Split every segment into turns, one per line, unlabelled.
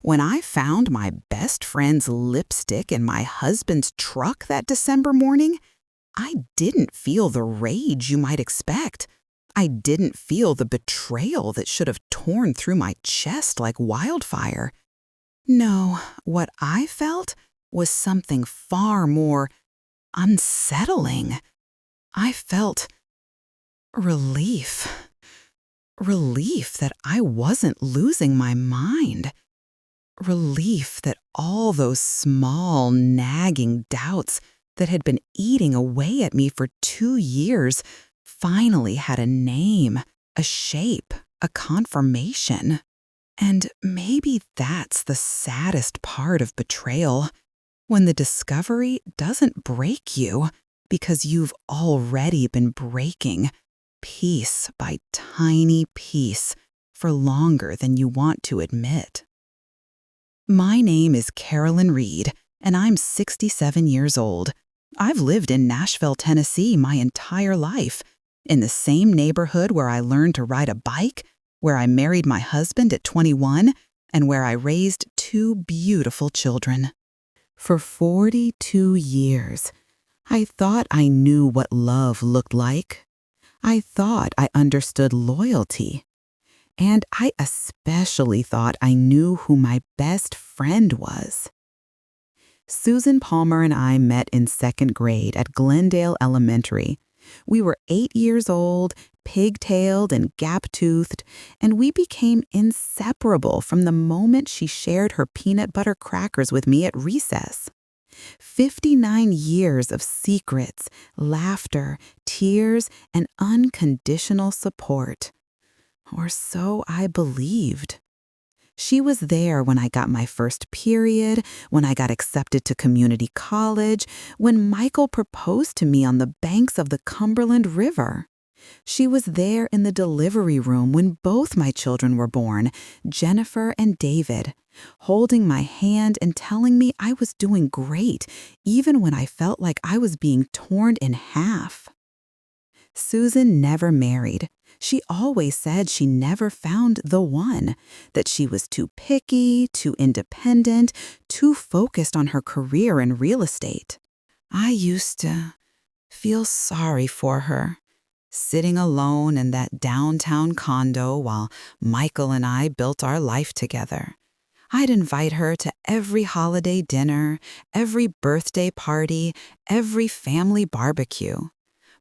When I found my best friend's lipstick in my husband's truck that December morning, I didn't feel the rage you might expect. I didn't feel the betrayal that should have torn through my chest like wildfire. No, what I felt was something far more unsettling. I felt relief. Relief that I wasn't losing my mind. Relief that all those small, nagging doubts that had been eating away at me for 2 years finally had a name, a shape, a confirmation. And maybe that's the saddest part of betrayal, when the discovery doesn't break you because you've already been breaking, piece by tiny piece, for longer than you want to admit. My name is Carolyn Reed, and I'm 67 years old. I've lived in Nashville, Tennessee my entire life, in the same neighborhood where I learned to ride a bike, where I married my husband at 21, and where I raised 2 beautiful children. For 42 years, I thought I knew what love looked like. I thought I understood loyalty. And I especially thought I knew who my best friend was. Susan Palmer and I met in 2nd grade at Glendale Elementary. We were 8 years old, pigtailed and gap-toothed, and we became inseparable from the moment she shared her peanut butter crackers with me at recess. 59 years of secrets, laughter, tears, and unconditional support. Or so I believed. She was there when I got my first period, when I got accepted to community college, when Michael proposed to me on the banks of the Cumberland River. She was there in the delivery room when both my children were born, Jennifer and David, holding my hand and telling me I was doing great, even when I felt like I was being torn in half. Susan never married. She always said she never found the one, that she was too picky, too independent, too focused on her career in real estate. I used to feel sorry for her, sitting alone in that downtown condo while Michael and I built our life together. I'd invite her to every holiday dinner, every birthday party, every family barbecue.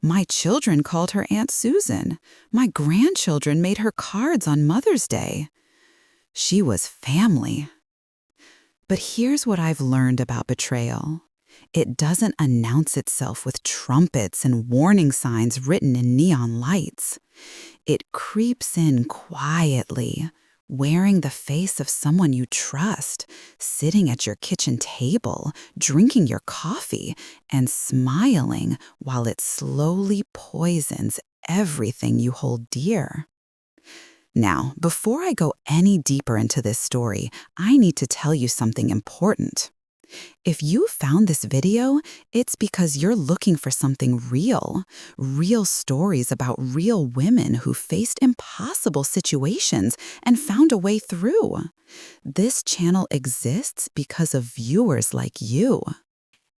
My children called her Aunt Susan. My grandchildren made her cards on Mother's Day. She was family. But here's what I've learned about betrayal. It doesn't announce itself with trumpets and warning signs written in neon lights. It creeps in quietly, wearing the face of someone you trust, sitting at your kitchen table, drinking your coffee, and smiling while it slowly poisons everything you hold dear. Now, before I go any deeper into this story, I need to tell you something important. If you found this video, it's because you're looking for something real stories about real women who faced impossible situations and found a way through. This channel exists because of viewers like you.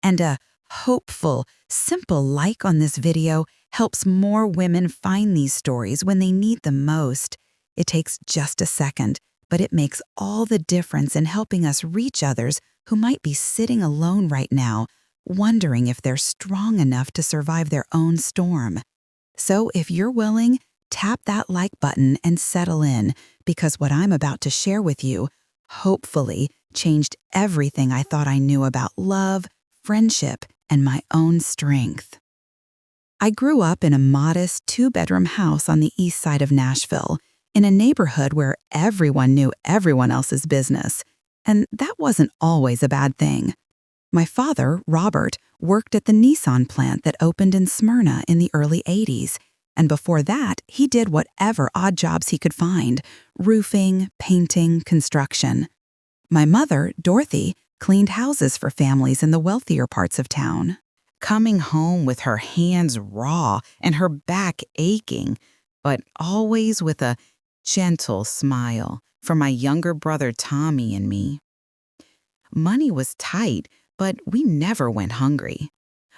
And a hopeful, simple like on this video helps more women find these stories when they need them most. It takes just a second, but it makes all the difference in helping us reach others who might be sitting alone right now, wondering if they're strong enough to survive their own storm. So if you're willing, tap that like button and settle in, because what I'm about to share with you, hopefully, changed everything I thought I knew about love, friendship, and my own strength. I grew up in a modest 2-bedroom house on the east side of Nashville, in a neighborhood where everyone knew everyone else's business. And that wasn't always a bad thing. My father, Robert, worked at the Nissan plant that opened in Smyrna in the early 80s. And before that, he did whatever odd jobs he could find: roofing, painting, construction. My mother, Dorothy, cleaned houses for families in the wealthier parts of town. Coming home with her hands raw and her back aching, but always with a gentle smile, for my younger brother Tommy and me. Money was tight, but we never went hungry.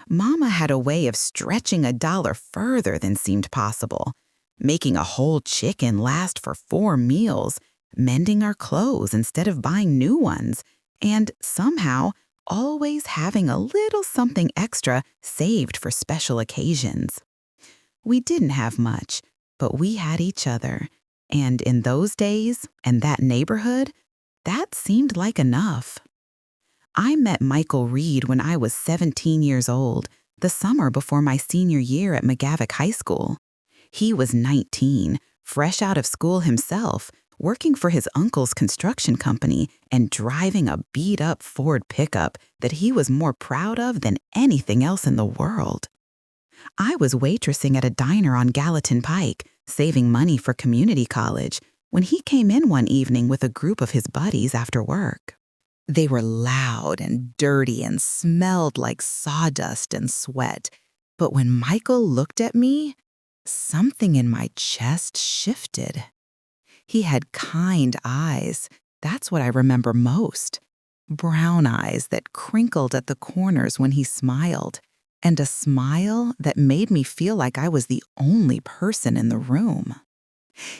Mama had a way of stretching $1 further than seemed possible, making a whole chicken last for 4 meals, mending our clothes instead of buying new ones, and somehow always having a little something extra saved for special occasions. We didn't have much, but we had each other, and in those days and that neighborhood, that seemed like enough. I met Michael Reed when I was 17 years old, the summer before my senior year at McGavick High School. He was 19, fresh out of school himself, working for his uncle's construction company and driving a beat-up Ford pickup that he was more proud of than anything else in the world. I was waitressing at a diner on Gallatin Pike, saving money for community college, when he came in one evening with a group of his buddies after work. They were loud and dirty and smelled like sawdust and sweat. But when Michael looked at me, something in my chest shifted. He had kind eyes. That's what I remember most. Brown eyes that crinkled at the corners when he smiled, and a smile that made me feel like I was the only person in the room.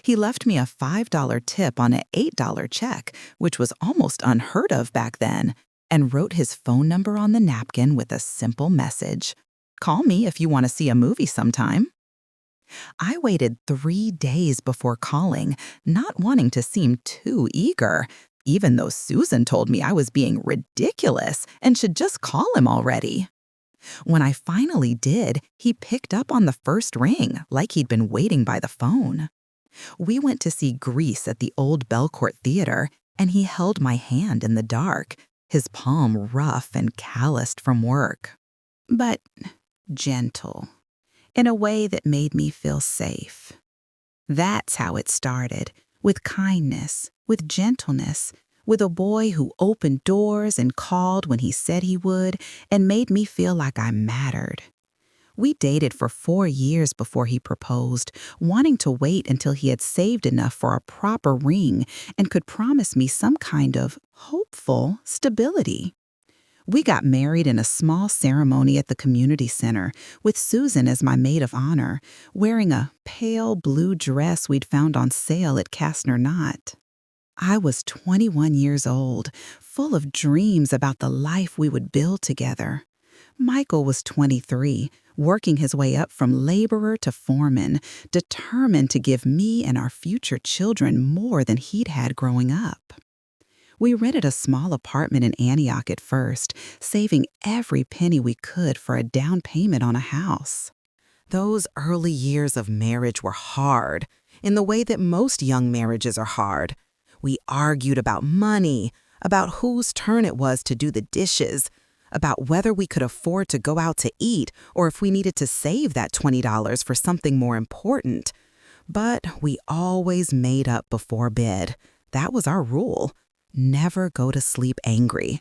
He left me a $5 tip on an $8 check, which was almost unheard of back then, and wrote his phone number on the napkin with a simple message. "Call me if you want to see a movie sometime." I waited 3 days before calling, not wanting to seem too eager, even though Susan told me I was being ridiculous and should just call him already. When I finally did, he picked up on the first ring, like he'd been waiting by the phone. We went to see Grease at the old Belcourt Theater, and he held my hand in the dark, his palm rough and calloused from work. But gentle, in a way that made me feel safe. That's how it started, with kindness, with gentleness, with a boy who opened doors and called when he said he would, and made me feel like I mattered. We dated for 4 years before he proposed, wanting to wait until he had saved enough for a proper ring and could promise me some kind of hopeful stability. We got married in a small ceremony at the community center, with Susan as my maid of honor, wearing a pale blue dress we'd found on sale at Kastner Knott. I was 21 years old, full of dreams about the life we would build together. Michael was 23, working his way up from laborer to foreman, determined to give me and our future children more than he'd had growing up. We rented a small apartment in Antioch at first, saving every penny we could for a down payment on a house. Those early years of marriage were hard, in the way that most young marriages are hard. We argued about money, about whose turn it was to do the dishes, about whether we could afford to go out to eat or if we needed to save that $20 for something more important. But we always made up before bed. That was our rule. Never go to sleep angry.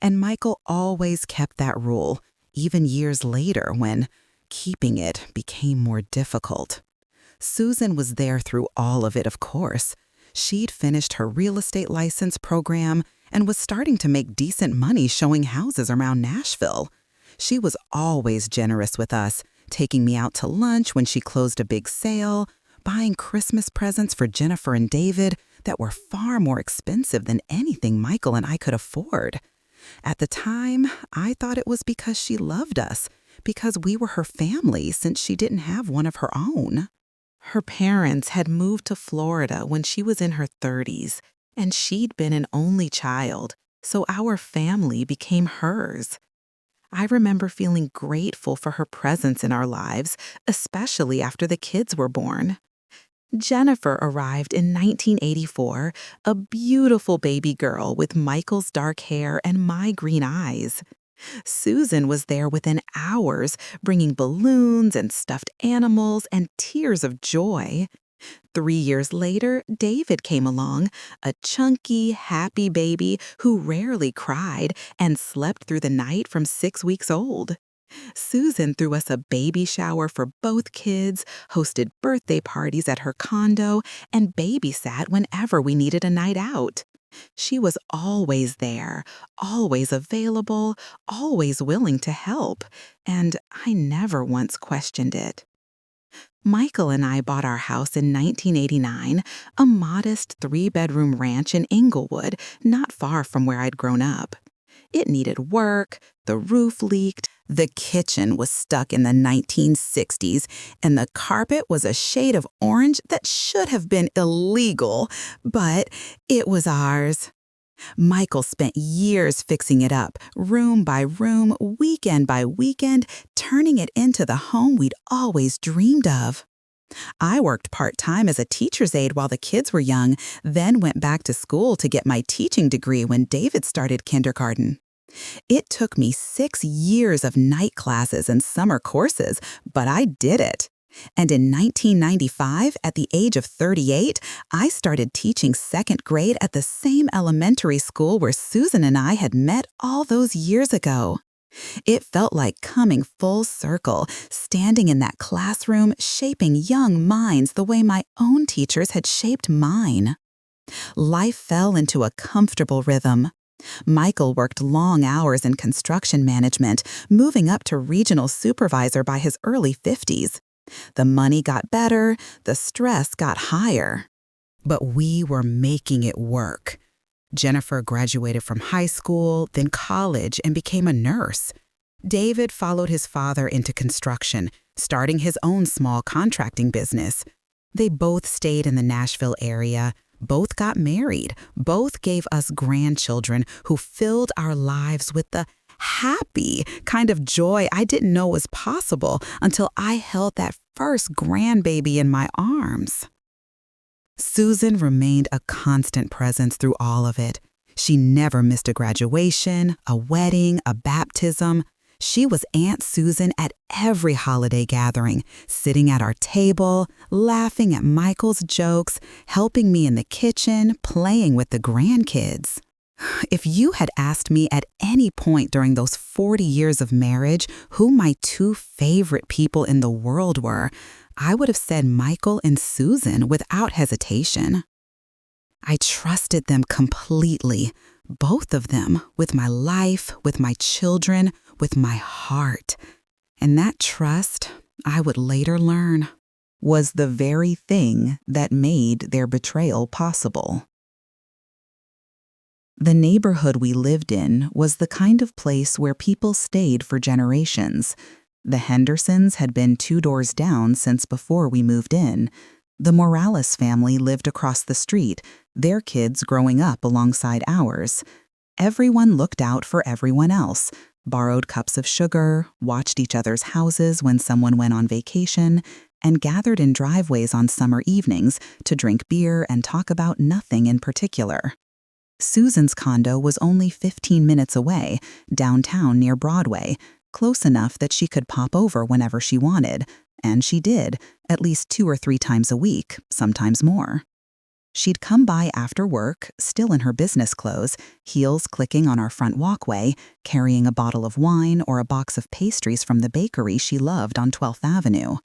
And Michael always kept that rule, even years later when keeping it became more difficult. Susan was there through all of it, of course. She'd finished her real estate license program and was starting to make decent money showing houses around Nashville. She was always generous with us, taking me out to lunch when she closed a big sale, buying Christmas presents for Jennifer and David that were far more expensive than anything Michael and I could afford. At the time, I thought it was because she loved us, because we were her family since she didn't have one of her own. Her parents had moved to Florida when she was in her 30s, and she'd been an only child, so our family became hers. I remember feeling grateful for her presence in our lives, especially after the kids were born. Jennifer arrived in 1984, a beautiful baby girl with Michael's dark hair and my green eyes. Susan was there within hours, bringing balloons and stuffed animals and tears of joy. 3 years later, David came along, a chunky, happy baby who rarely cried and slept through the night from 6 weeks old. Susan threw us a baby shower for both kids, hosted birthday parties at her condo, and babysat whenever we needed a night out. She was always there, always available, always willing to help, and I never once questioned it. Michael and I bought our house in 1989, a modest three-bedroom ranch in Inglewood, not far from where I'd grown up. It needed work, the roof leaked, the kitchen was stuck in the 1960s, and the carpet was a shade of orange that should have been illegal, but it was ours. Michael spent years fixing it up, room by room, weekend by weekend, turning it into the home we'd always dreamed of. I worked part-time as a teacher's aide while the kids were young, then went back to school to get my teaching degree when David started kindergarten. It took me 6 years of night classes and summer courses, but I did it. And in 1995, at the age of 38, I started teaching second grade at the same elementary school where Susan and I had met all those years ago. It felt like coming full circle, standing in that classroom, shaping young minds the way my own teachers had shaped mine. Life fell into a comfortable rhythm. Michael worked long hours in construction management, moving up to regional supervisor by his early 50s. The money got better, the stress got higher. But we were making it work. Jennifer graduated from high school, then college, and became a nurse. David followed his father into construction, starting his own small contracting business. They both stayed in the Nashville area, both got married, both gave us grandchildren who filled our lives with the happy kind of joy I didn't know was possible until I held that first grandbaby in my arms. Susan remained a constant presence through all of it. She never missed a graduation, a wedding, a baptism. She was Aunt Susan at every holiday gathering, sitting at our table, laughing at Michael's jokes, helping me in the kitchen, playing with the grandkids. If you had asked me at any point during those 40 years of marriage who my two favorite people in the world were, I would have said Michael and Susan without hesitation. I trusted them completely, both of them, with my life, with my children, with my heart. And that trust, I would later learn, was the very thing that made their betrayal possible. The neighborhood we lived in was the kind of place where people stayed for generations. The Hendersons had been 2 doors down since before we moved in. The Morales family lived across the street, their kids growing up alongside ours. Everyone looked out for everyone else, borrowed cups of sugar, watched each other's houses when someone went on vacation, and gathered in driveways on summer evenings to drink beer and talk about nothing in particular. Susan's condo was only 15 minutes away, downtown near Broadway, close enough that she could pop over whenever she wanted, and she did, at least 2 or 3 times a week, sometimes more. She'd come by after work, still in her business clothes, heels clicking on our front walkway, carrying a bottle of wine or a box of pastries from the bakery she loved on 12th Avenue.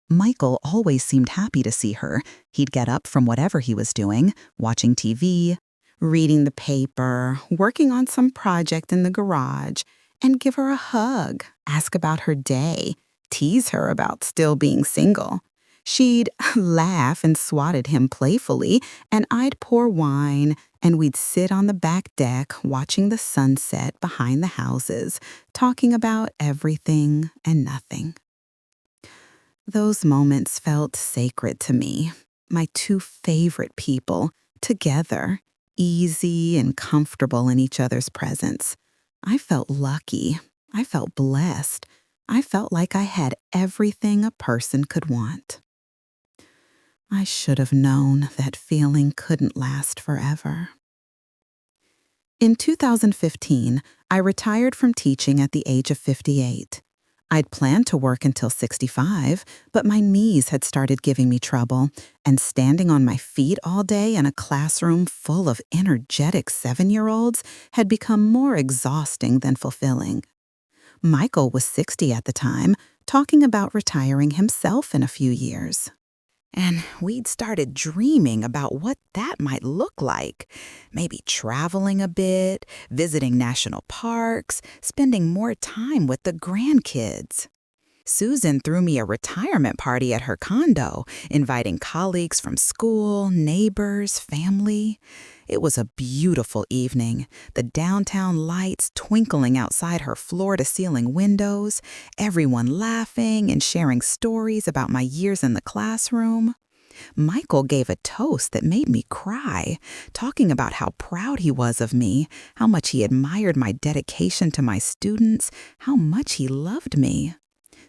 Michael always seemed happy to see her. He'd get up from whatever he was doing, watching TV, reading the paper, working on some project in the garage, and give her a hug, ask about her day, tease her about still being single. She'd laugh and swat at him playfully, and I'd pour wine, and we'd sit on the back deck watching the sunset behind the houses, talking about everything and nothing. Those moments felt sacred to me, my two favorite people, together, easy and comfortable in each other's presence. I felt lucky. I felt blessed. I felt like I had everything a person could want. I should have known that feeling couldn't last forever. In 2015, I retired from teaching at the age of 58. I'd planned to work until 65, but my knees had started giving me trouble, and standing on my feet all day in a classroom full of energetic 7-year-olds had become more exhausting than fulfilling. Michael was 60 at the time, talking about retiring himself in a few years. And we'd started dreaming about what that might look like. Maybe traveling a bit, visiting national parks, spending more time with the grandkids. Susan threw me a retirement party at her condo, inviting colleagues from school, neighbors, family. It was a beautiful evening, the downtown lights twinkling outside her floor-to-ceiling windows, everyone laughing and sharing stories about my years in the classroom. Michael gave a toast that made me cry, talking about how proud he was of me, how much he admired my dedication to my students, how much he loved me.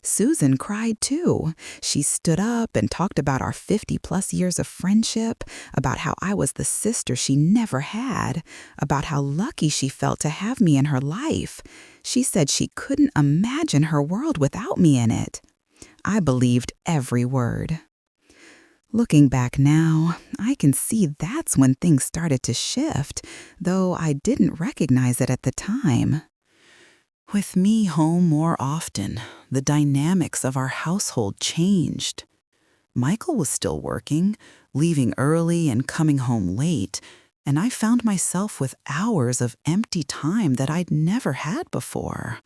Susan cried too. She stood up and talked about our 50-plus years of friendship, about how I was the sister she never had, about how lucky she felt to have me in her life. She said she couldn't imagine her world without me in it. I believed every word. Looking back now, I can see that's when things started to shift, though I didn't recognize it at the time. With me home more often, the dynamics of our household changed. Michael was still working, leaving early and coming home late, and I found myself with hours of empty time that I'd never had before.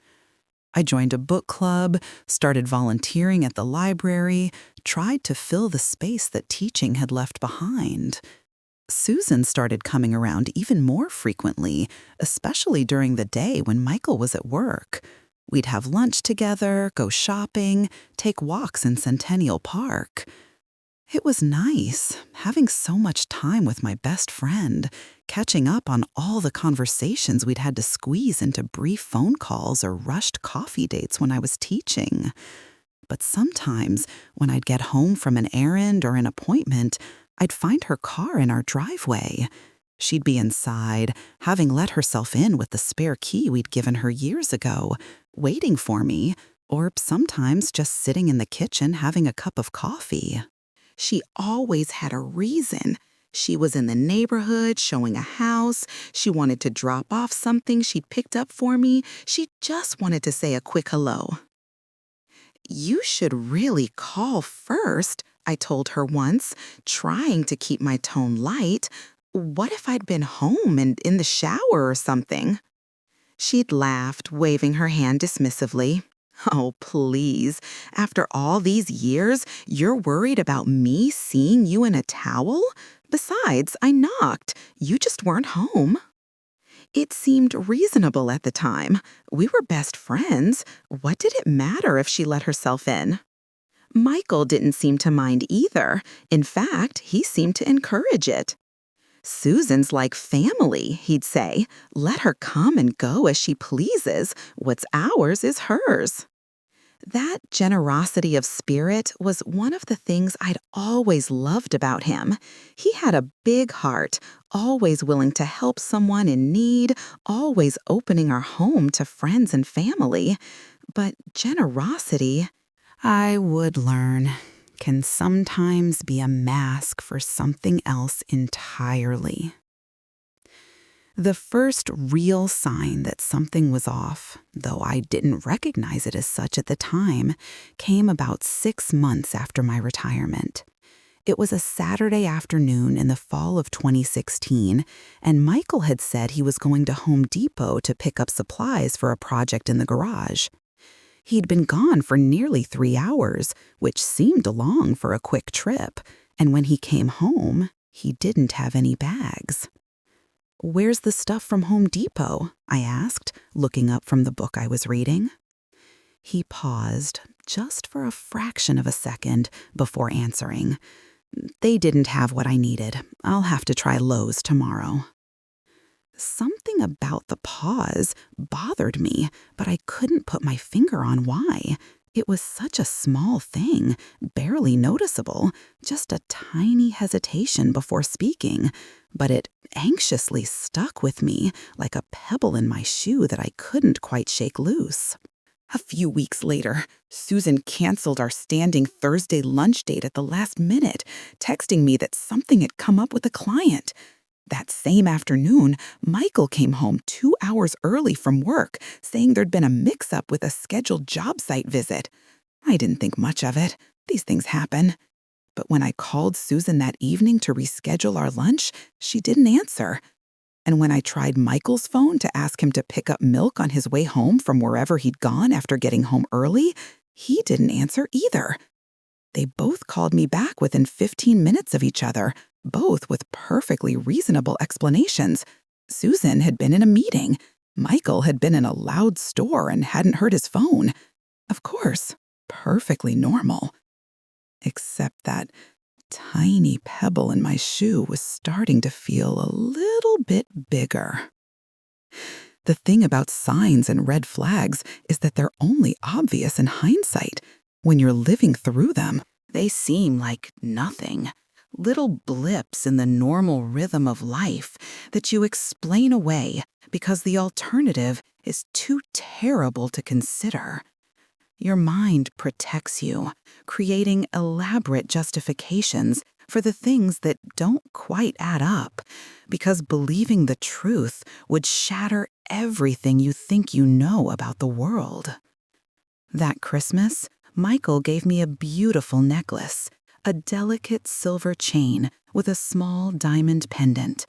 I joined a book club, started volunteering at the library, tried to fill the space that teaching had left behind. Susan started coming around even more frequently, especially during the day when Michael was at work. We'd have lunch together, go shopping, take walks in Centennial Park. It was nice, having so much time with my best friend, catching up on all the conversations we'd had to squeeze into brief phone calls or rushed coffee dates when I was teaching. But sometimes, when I'd get home from an errand or an appointment, I'd find her car in our driveway. She'd be inside, having let herself in with the spare key we'd given her years ago, waiting for me, or sometimes just sitting in the kitchen having a cup of coffee. She always had a reason. She was in the neighborhood showing a house. She wanted to drop off something she'd picked up for me. She just wanted to say a quick hello. "You should really call first," I told her once, trying to keep my tone light. "What if I'd been home and in the shower or something?" She'd laughed, waving her hand dismissively. "Oh, please. After all these years, you're worried about me seeing you in a towel? Besides, I knocked. You just weren't home." It seemed reasonable at the time. We were best friends. What did it matter if she let herself in? Michael didn't seem to mind either. In fact, he seemed to encourage it. "Susan's like family," he'd say. "Let her come and go as she pleases. What's ours is hers." That generosity of spirit was one of the things I'd always loved about him. He had a big heart, always willing to help someone in need, always opening our home to friends and family. But generosity, I would learn, can sometimes be a mask for something else entirely. The first real sign that something was off, though I didn't recognize it as such at the time, came about 6 months after my retirement. It was a Saturday afternoon in the fall of 2016, and Michael had said he was going to Home Depot to pick up supplies for a project in the garage. He'd been gone for nearly 3 hours, which seemed long for a quick trip, and when he came home, he didn't have any bags. "Where's the stuff from Home Depot?" I asked, looking up from the book I was reading. He paused, just for a fraction of a second, before answering. "They didn't have what I needed. I'll have to try Lowe's tomorrow." Something about the pause bothered me, but I couldn't put my finger on why. It was such a small thing, barely noticeable, just a tiny hesitation before speaking, but it anxiously stuck with me like a pebble in my shoe that I couldn't quite shake loose. A few weeks later, Susan canceled our standing Thursday lunch date at the last minute, texting me that something had come up with a client. That same afternoon, Michael came home 2 hours early from work, saying there'd been a mix-up with a scheduled job site visit. I didn't think much of it. These things happen. But when I called Susan that evening to reschedule our lunch, she didn't answer. And when I tried Michael's phone to ask him to pick up milk on his way home from wherever he'd gone after getting home early, he didn't answer either. They both called me back within 15 minutes of each other, both with perfectly reasonable explanations. Susan had been in a meeting. Michael had been in a loud store and hadn't heard his phone. Of course, perfectly normal. Except that tiny pebble in my shoe was starting to feel a little bit bigger. The thing about signs and red flags is that they're only obvious in hindsight. When you're living through them, they seem like nothing. Little blips in the normal rhythm of life that you explain away because the alternative is too terrible to consider. Your mind protects you, creating elaborate justifications for the things that don't quite add up, because believing the truth would shatter everything you think you know about the world. That Christmas, Michael gave me a beautiful necklace, a delicate silver chain with a small diamond pendant.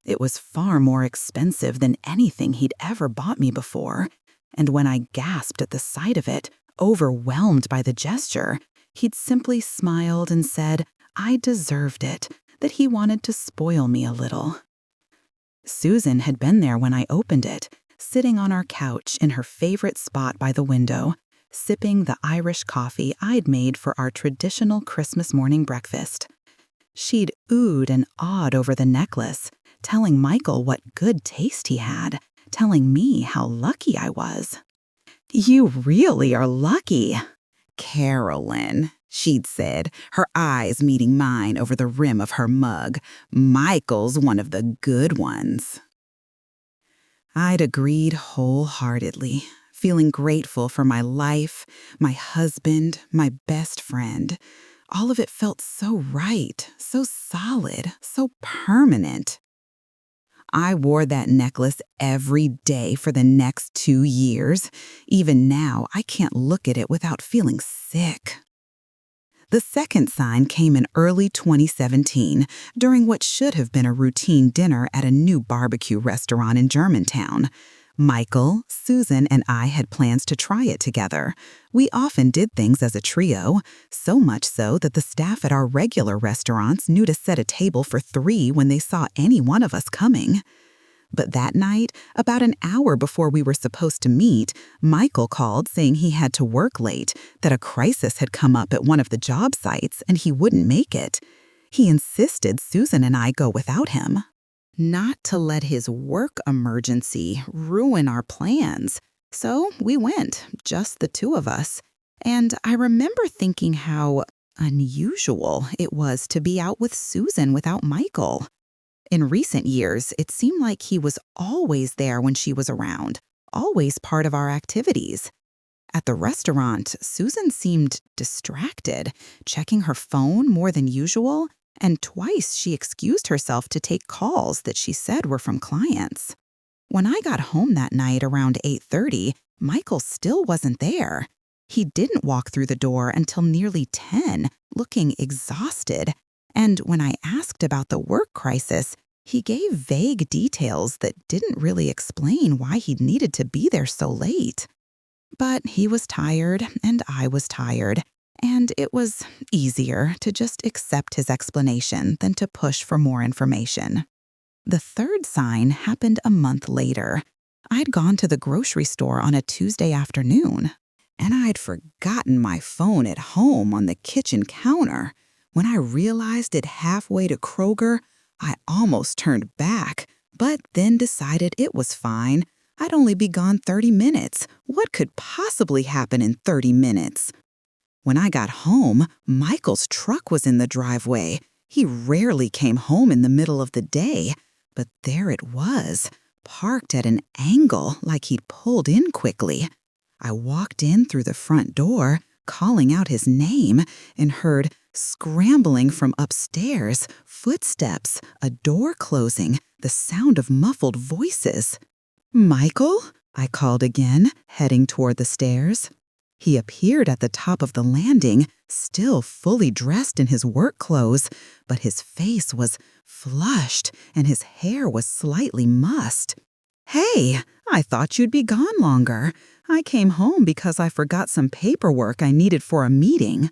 It was far more expensive than anything he'd ever bought me before, and when I gasped at the sight of it, overwhelmed by the gesture, he'd simply smiled and said I deserved it, that he wanted to spoil me a little. Susan had been there when I opened it, sitting on our couch in her favorite spot by the window, sipping the Irish coffee I'd made for our traditional Christmas morning breakfast. She'd oohed and awed over the necklace, telling Michael what good taste he had, telling me how lucky I was. "You really are lucky, Carolyn," she'd said, her eyes meeting mine over the rim of her mug. "Michael's one of the good ones." I'd agreed wholeheartedly, feeling grateful for my life, my husband, my best friend. All of it felt so right, so solid, so permanent. I wore that necklace every day for the next 2 years. Even now, I can't look at it without feeling sick. The second sign came in early 2017, during what should have been a routine dinner at a new barbecue restaurant in Germantown. Michael, Susan, and I had plans to try it together. We often did things as a trio, so much so that the staff at our regular restaurants knew to set a table for 3 when they saw any one of us coming. But that night, about an hour before we were supposed to meet, Michael called saying he had to work late, that a crisis had come up at one of the job sites and he wouldn't make it. He insisted Susan and I go without him. Not to let his work emergency ruin our plans. So we went, just the 2 of us. And I remember thinking how unusual it was to be out with Susan without Michael. In recent years, it seemed like he was always there when she was around, always part of our activities. At the restaurant, Susan seemed distracted, checking her phone more than usual, and twice she excused herself to take calls that she said were from clients. When I got home that night around 8:30, Michael still wasn't there. He didn't walk through the door until nearly 10, looking exhausted. And when I asked about the work crisis, he gave vague details that didn't really explain why he'd needed to be there so late. But he was tired, and I was tired, and it was easier to just accept his explanation than to push for more information. The third sign happened a month later. I'd gone to the grocery store on a Tuesday afternoon, and I'd forgotten my phone at home on the kitchen counter. When I realized it halfway to Kroger, I almost turned back, but then decided it was fine. I'd only be gone 30 minutes. What could possibly happen in 30 minutes? When I got home, Michael's truck was in the driveway. He rarely came home in the middle of the day, but there it was, parked at an angle like he'd pulled in quickly. I walked in through the front door, calling out his name, and heard, scrambling from upstairs, footsteps, a door closing, the sound of muffled voices. "Michael?" I called again, heading toward the stairs. He appeared at the top of the landing, still fully dressed in his work clothes, but his face was flushed and his hair was slightly mussed. "Hey, I thought you'd be gone longer. I came home because I forgot some paperwork I needed for a meeting."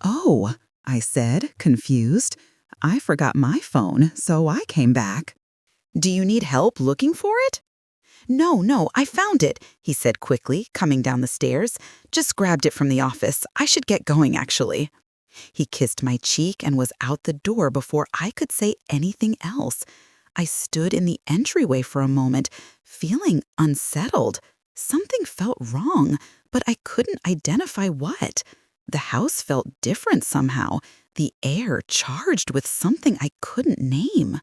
"Oh," I said, confused. "I forgot my phone, so I came back." "Do you need help looking for it?" No, I found it," he said quickly, coming down the stairs. "Just grabbed it from the office. I should get going, actually." He kissed my cheek and was out the door before I could say anything else. I stood in the entryway for a moment, feeling unsettled. Something felt wrong, but I couldn't identify what. The house felt different somehow, the air charged with something I couldn't name.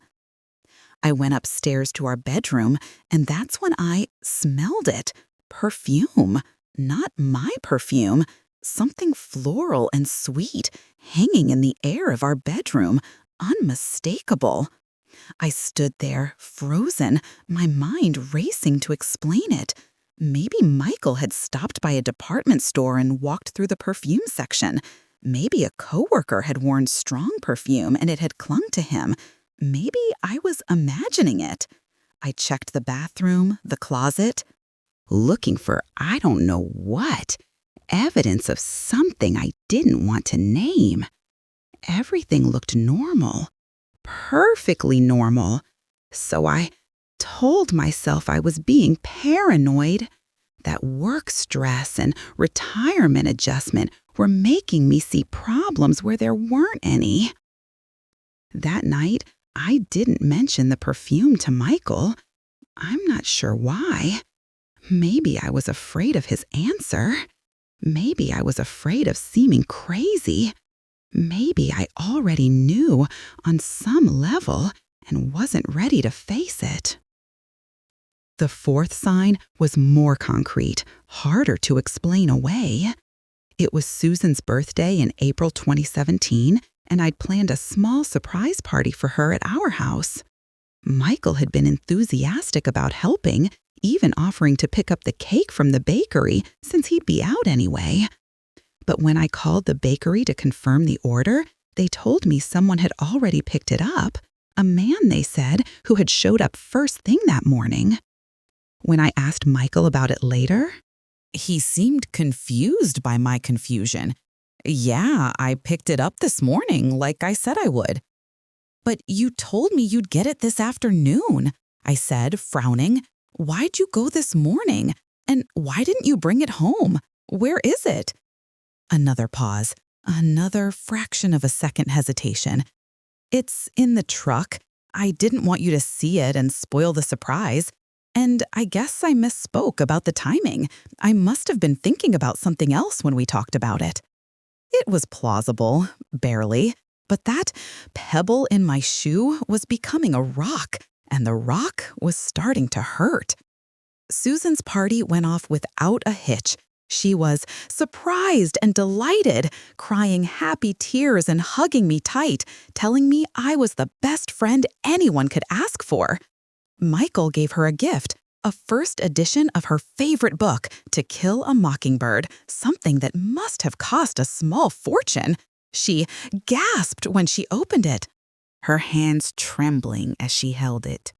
I went upstairs to our bedroom, and that's when I smelled it. Perfume. Not my perfume. Something floral and sweet, hanging in the air of our bedroom. Unmistakable. I stood there, frozen, my mind racing to explain it. Maybe Michael had stopped by a department store and walked through the perfume section. Maybe a coworker had worn strong perfume and it had clung to him. Maybe I was imagining it. I checked the bathroom, the closet, looking for I don't know what, evidence of something I didn't want to name. Everything looked normal, perfectly normal. So I told myself I was being paranoid. That work stress and retirement adjustment were making me see problems where there weren't any. That night, I didn't mention the perfume to Michael. I'm not sure why. Maybe I was afraid of his answer. Maybe I was afraid of seeming crazy. Maybe I already knew on some level and wasn't ready to face it. The fourth sign was more concrete, harder to explain away. It was Susan's birthday in April 2017, and I'd planned a small surprise party for her at our house. Michael had been enthusiastic about helping, even offering to pick up the cake from the bakery since he'd be out anyway. But when I called the bakery to confirm the order, they told me someone had already picked it up, a man, they said, who had showed up first thing that morning. When I asked Michael about it later, he seemed confused by my confusion. "Yeah, I picked it up this morning, like I said I would." "But you told me you'd get it this afternoon," I said, frowning. "Why'd you go this morning? And why didn't you bring it home? Where is it?" Another pause, another fraction of a second hesitation. "It's in the truck. I didn't want you to see it and spoil the surprise. And I guess I misspoke about the timing. I must have been thinking about something else when we talked about it." It was plausible, barely, but that pebble in my shoe was becoming a rock, and the rock was starting to hurt. Susan's party went off without a hitch. She was surprised and delighted, crying happy tears and hugging me tight, telling me I was the best friend anyone could ask for. Michael gave her a gift, a first edition of her favorite book, To Kill a Mockingbird, something that must have cost a small fortune. She gasped when she opened it, her hands trembling as she held it.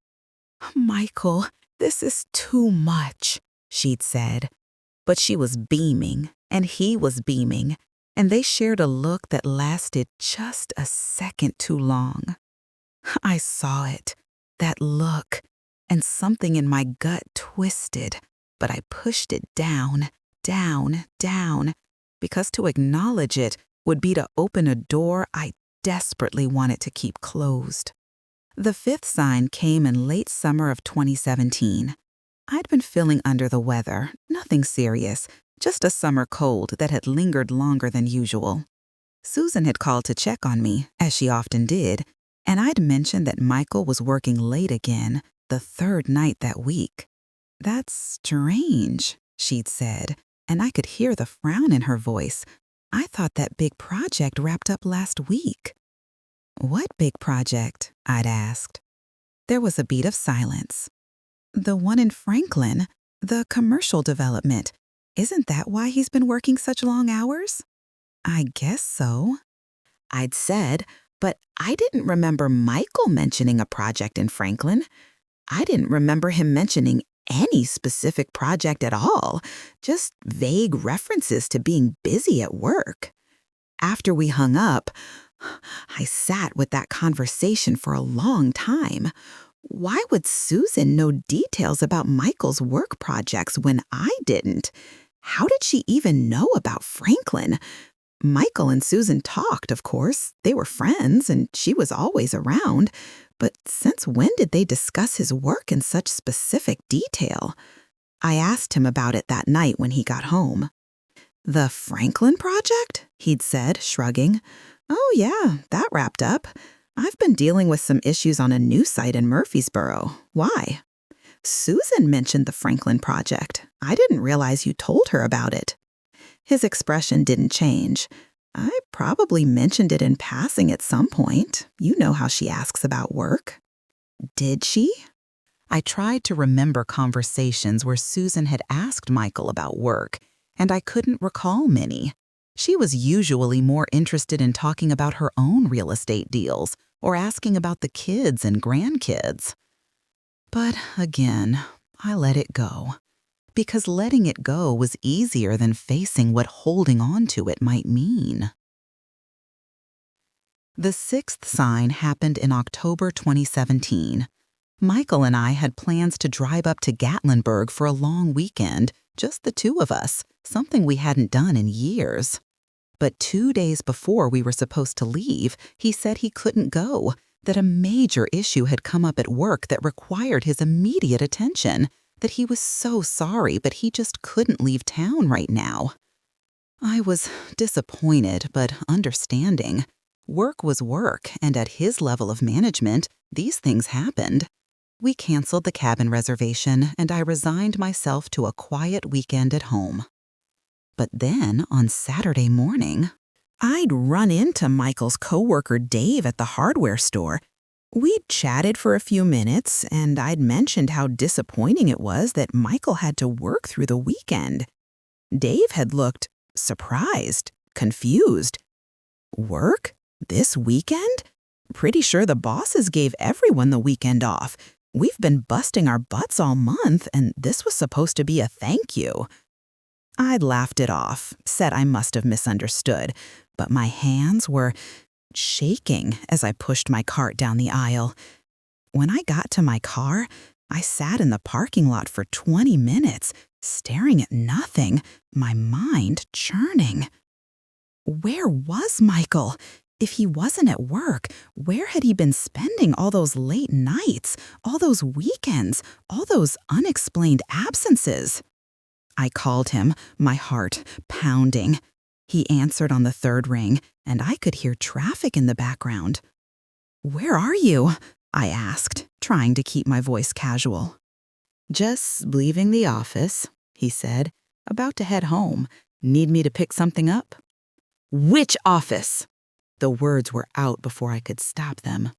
"Michael, this is too much," she'd said. But she was beaming, and he was beaming, and they shared a look that lasted just a second too long. I saw it, that look, and something in my gut twisted, but I pushed it down, because to acknowledge it would be to open a door I desperately wanted to keep closed. The fifth sign came in late summer of 2017. I'd been feeling under the weather, nothing serious, just a summer cold that had lingered longer than usual. Susan had called to check on me, as she often did, and I'd mentioned that Michael was working late again, the third night that week. "That's strange," she'd said, and I could hear the frown in her voice. I thought that big project wrapped up last week." "What big project?" I'd asked. There was a beat of silence. "The one in Franklin, the commercial development. Isn't that why he's been working such long hours?" "I guess so," I'd said, but I didn't remember Michael mentioning a project in Franklin. I didn't remember him mentioning any specific project at all, just vague references to being busy at work. After we hung up, I sat with that conversation for a long time. Why would Susan know details about Michael's work projects when I didn't? How did she even know about Franklin? Michael and Susan talked, of course. They were friends, and she was always around. But since when did they discuss his work in such specific detail? I asked him about it that night when he got home. "The Franklin project?" he'd said, shrugging. "Oh yeah, that wrapped up. I've been dealing with some issues on a new site in Murfreesboro. Why?" "Susan mentioned the Franklin project. I didn't realize you told her about it." His expression didn't change. "I probably mentioned it in passing at some point. You know how she asks about work." "Did she?" I tried to remember conversations where Susan had asked Michael about work, and I couldn't recall many. She was usually more interested in talking about her own real estate deals or asking about the kids and grandkids. But again, I let it go. Because letting it go was easier than facing what holding on to it might mean. The sixth sign happened in October 2017. Michael and I had plans to drive up to Gatlinburg for a long weekend, just the two of us, something we hadn't done in years. But 2 days before we were supposed to leave, he said he couldn't go, that a major issue had come up at work that required his immediate attention, that he was so sorry, but he just couldn't leave town right now. I was disappointed, but understanding. Work was work, and at his level of management, these things happened. We canceled the cabin reservation, and I resigned myself to a quiet weekend at home. But then, on Saturday morning, I'd run into Michael's coworker Dave at the hardware store. We'd chatted for a few minutes, and I'd mentioned how disappointing it was that Michael had to work through the weekend. Dave had looked surprised, confused. "Work? This weekend? Pretty sure the bosses gave everyone the weekend off. We've been busting our butts all month, and this was supposed to be a thank you." I'd laughed it off, said I must have misunderstood, but my hands were shaking as I pushed my cart down the aisle. When I got to my car, I sat in the parking lot for 20 minutes, staring at nothing, my mind churning. Where was Michael? If he wasn't at work, where had he been spending all those late nights, all those weekends, all those unexplained absences? I called him, my heart pounding. He answered on the third ring, and I could hear traffic in the background. "Where are you?" I asked, trying to keep my voice casual. "Just leaving the office," he said. "About to head home. Need me to pick something up?" "Which office?" The words were out before I could stop them.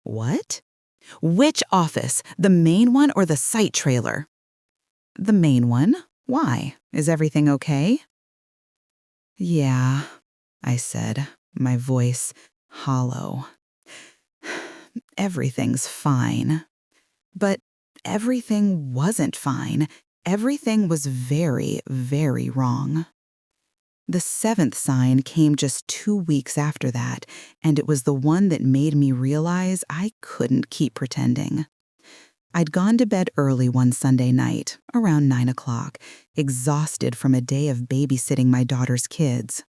"What?" "Which office? The main one or the site trailer?" "The main one. Why? Is everything okay?" "Yeah," I said, my voice hollow. "Everything's fine." But everything wasn't fine. Everything was very, very wrong. The seventh sign came just 2 weeks after that, and it was the one that made me realize I couldn't keep pretending. I'd gone to bed early one Sunday night, around 9 o'clock, exhausted from a day of babysitting my daughter's kids.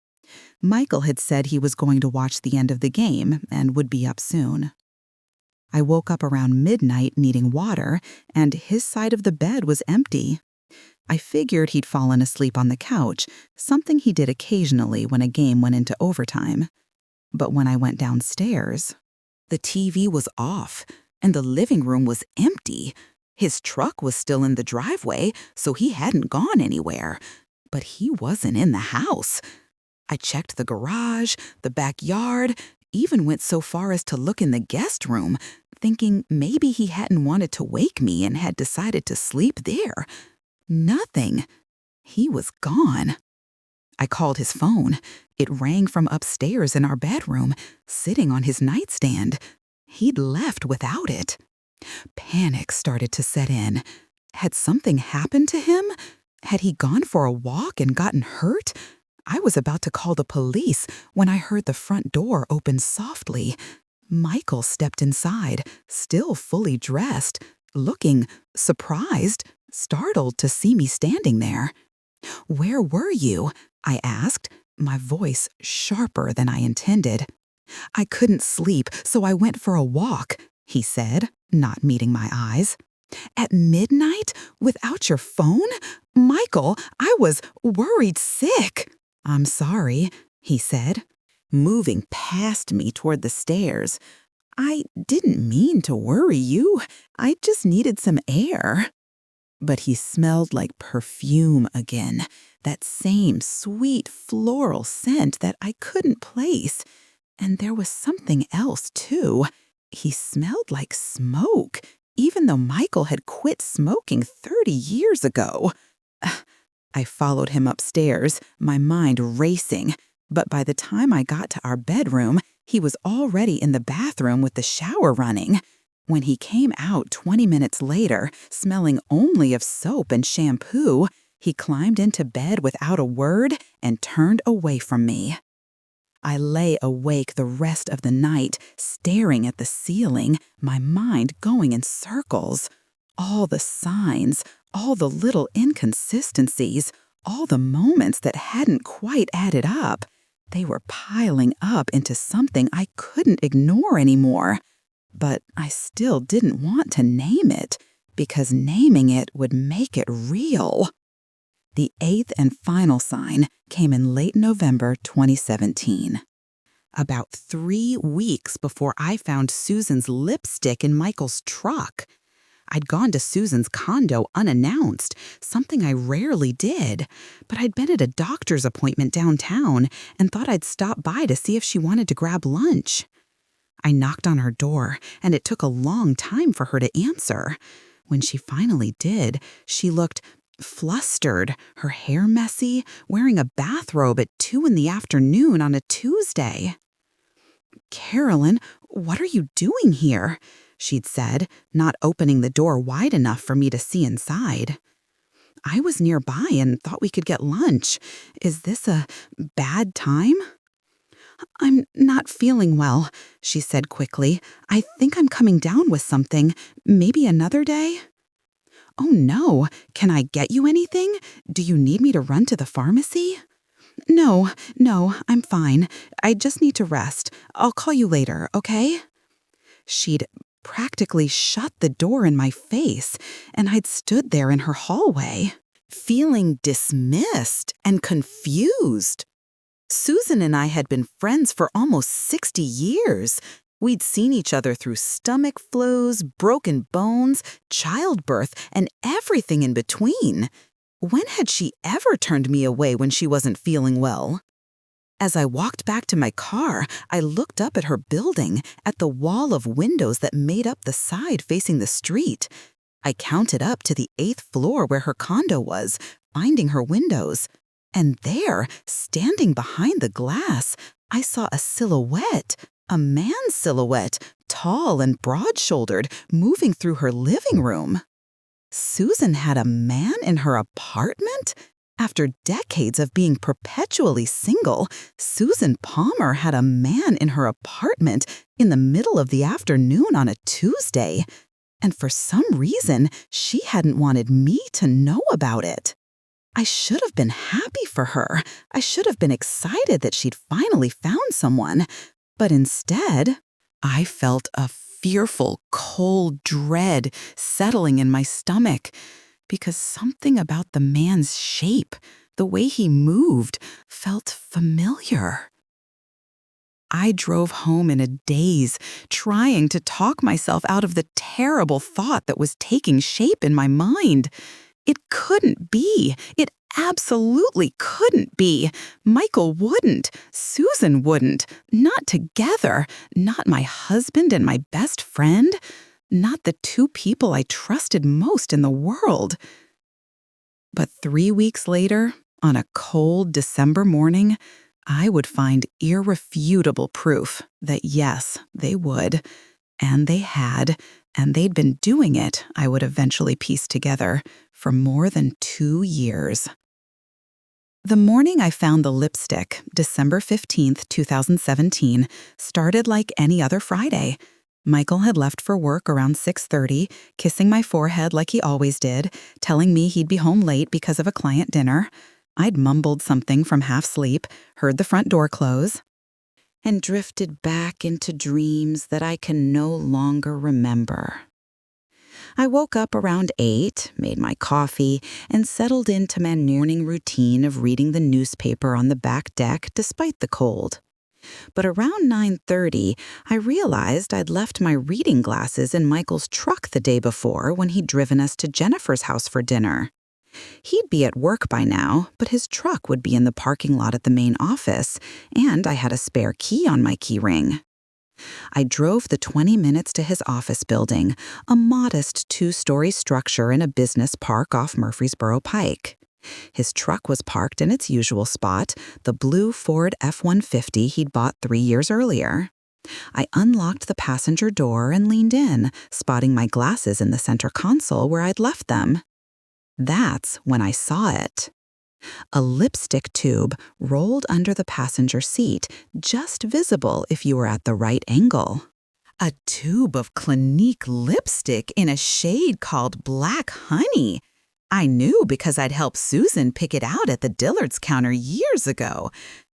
Michael had said he was going to watch the end of the game and would be up soon. I woke up around midnight needing water, and his side of the bed was empty. I figured he'd fallen asleep on the couch, something he did occasionally when a game went into overtime. But when I went downstairs, the TV was off, and the living room was empty. His truck was still in the driveway, so he hadn't gone anywhere. But he wasn't in the house. I checked the garage, the backyard, even went so far as to look in the guest room, thinking maybe he hadn't wanted to wake me and had decided to sleep there. Nothing. He was gone. I called his phone. It rang from upstairs in our bedroom, sitting on his nightstand. He'd left without it. Panic started to set in. Had something happened to him? Had he gone for a walk and gotten hurt? I was about to call the police when I heard the front door open softly. Michael stepped inside, still fully dressed, looking surprised, startled to see me standing there. "Where were you?" I asked, my voice sharper than I intended. "I couldn't sleep, so I went for a walk," he said, not meeting my eyes. "At midnight? Without your phone? Michael, I was worried sick." "I'm sorry," he said, moving past me toward the stairs. "I didn't mean to worry you. I just needed some air." But he smelled like perfume again, that same sweet floral scent that I couldn't place. And there was something else, too. He smelled like smoke, even though Michael had quit smoking 30 years ago. I followed him upstairs, my mind racing, but by the time I got to our bedroom, he was already in the bathroom with the shower running. When he came out 20 minutes later, smelling only of soap and shampoo, he climbed into bed without a word and turned away from me. I lay awake the rest of the night, staring at the ceiling, my mind going in circles. All the signs, all the little inconsistencies, all the moments that hadn't quite added up, they were piling up into something I couldn't ignore anymore. But I still didn't want to name it, because naming it would make it real. The 8th and final sign came in late November 2017. About 3 weeks before I found Susan's lipstick in Michael's truck. I'd gone to Susan's condo unannounced, something I rarely did, but I'd been at a doctor's appointment downtown and thought I'd stop by to see if she wanted to grab lunch. I knocked on her door, and it took a long time for her to answer. When she finally did, she looked flustered, her hair messy, wearing a bathrobe at 2 in the afternoon on a Tuesday. "Carolyn, what are you doing here?" she'd said, not opening the door wide enough for me to see inside. "I was nearby and thought we could get lunch. Is this a bad time?" "I'm not feeling well," she said quickly. "I think I'm coming down with something. Maybe another day?" "Oh no, can I get you anything? Do you need me to run to the pharmacy?" No, I'm fine. I just need to rest. I'll call you later, okay?" She'd practically shut the door in my face, and I'd stood there in her hallway, feeling dismissed and confused. Susan and I had been friends for almost 60 years. We'd seen each other through stomach flus, broken bones, childbirth, and everything in between. When had she ever turned me away when she wasn't feeling well? As I walked back to my car, I looked up at her building, at the wall of windows that made up the side facing the street. I counted up to the 8th floor where her condo was, finding her windows. And there, standing behind the glass, I saw a silhouette, a man's silhouette, tall and broad-shouldered, moving through her living room. Susan had a man in her apartment? After decades of being perpetually single, Susan Palmer had a man in her apartment in the middle of the afternoon on a Tuesday. And for some reason, she hadn't wanted me to know about it. I should have been happy for her. I should have been excited that she'd finally found someone. But instead, I felt a fearful, cold dread settling in my stomach, because something about the man's shape, the way he moved, felt familiar. I drove home in a daze, trying to talk myself out of the terrible thought that was taking shape in my mind. It couldn't be. It absolutely couldn't be. Michael wouldn't. Susan wouldn't. Not together. Not my husband and my best friend. Not the two people I trusted most in the world. But 3 weeks later, on a cold December morning, I would find irrefutable proof that yes, they would, and they had, and they'd been doing it, I would eventually piece together, for more than 2 years. The morning I found the lipstick, December 15th, 2017, started like any other Friday. Michael had left for work around 6:30, kissing my forehead like he always did, telling me he'd be home late because of a client dinner. I'd mumbled something from half sleep, heard the front door close, and drifted back into dreams that I can no longer remember. I woke up around 8, made my coffee, and settled into my morning routine of reading the newspaper on the back deck despite the cold. But around 9:30, I realized I'd left my reading glasses in Michael's truck the day before when he'd driven us to Jennifer's house for dinner. He'd be at work by now, but his truck would be in the parking lot at the main office, and I had a spare key on my key ring. I drove the 20 minutes to his office building, a modest 2-story structure in a business park off Murfreesboro Pike. His truck was parked in its usual spot, the blue Ford F-150 he'd bought 3 years earlier. I unlocked the passenger door and leaned in, spotting my glasses in the center console where I'd left them. That's when I saw it. A lipstick tube rolled under the passenger seat, just visible if you were at the right angle. A tube of Clinique lipstick in a shade called Black Honey. I knew because I'd helped Susan pick it out at the Dillard's counter years ago.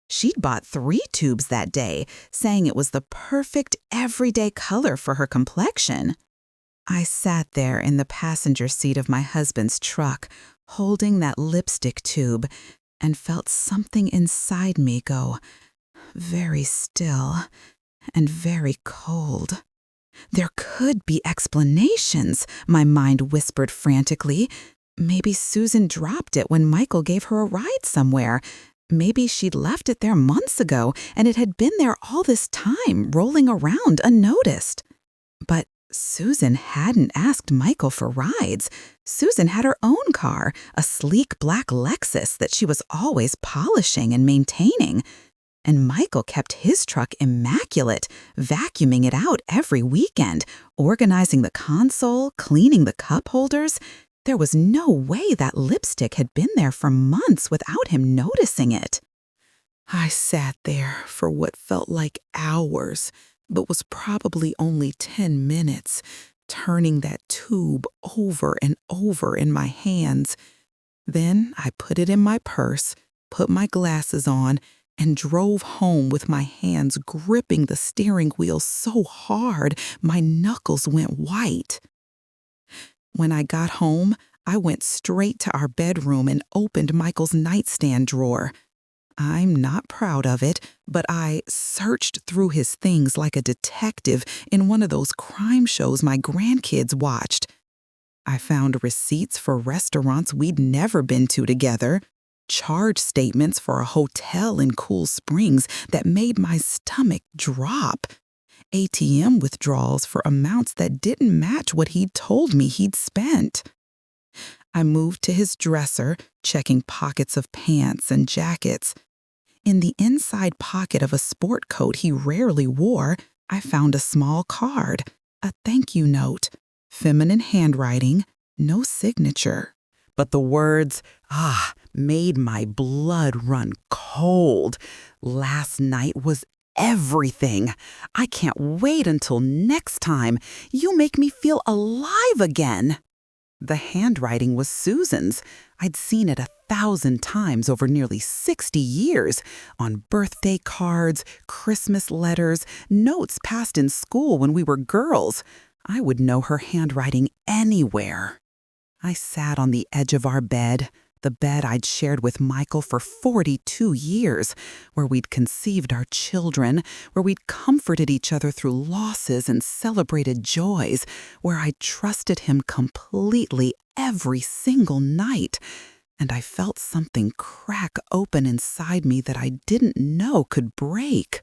She'd bought 3 tubes that day, saying it was the perfect everyday color for her complexion. I sat there in the passenger seat of my husband's truck, holding that lipstick tube, and felt something inside me go very still and very cold. There could be explanations, my mind whispered frantically. Maybe Susan dropped it when Michael gave her a ride somewhere. Maybe she'd left it there months ago and it had been there all this time, rolling around unnoticed. But Susan hadn't asked Michael for rides. Susan had her own car, a sleek black Lexus that she was always polishing and maintaining. And Michael kept his truck immaculate, vacuuming it out every weekend, organizing the console, cleaning the cup holders. There was no way that lipstick had been there for months without him noticing it. I sat there for what felt like hours, but was probably only 10 minutes, turning that tube over and over in my hands. Then I put it in my purse, put my glasses on, and drove home with my hands gripping the steering wheel so hard my knuckles went white. When I got home, I went straight to our bedroom and opened Michael's nightstand drawer. I'm not proud of it, but I searched through his things like a detective in one of those crime shows my grandkids watched. I found receipts for restaurants we'd never been to together, charge statements for a hotel in Cool Springs that made my stomach drop, ATM withdrawals for amounts that didn't match what he'd told me he'd spent. I moved to his dresser, checking pockets of pants and jackets. In the inside pocket of a sport coat he rarely wore, I found a small card, a thank you note, feminine handwriting, no signature. But the words, made my blood run cold. Last night was everything. I can't wait until next time. You make me feel alive again. The handwriting was Susan's. I'd seen it 1,000 times over nearly 60 years, on birthday cards, Christmas letters, notes passed in school when we were girls. I would know her handwriting anywhere. I sat on the edge of our bed, the bed I'd shared with Michael for 42 years, where we'd conceived our children, where we'd comforted each other through losses and celebrated joys, where I'd trusted him completely every single night. and I felt something crack open inside me that I didn't know could break.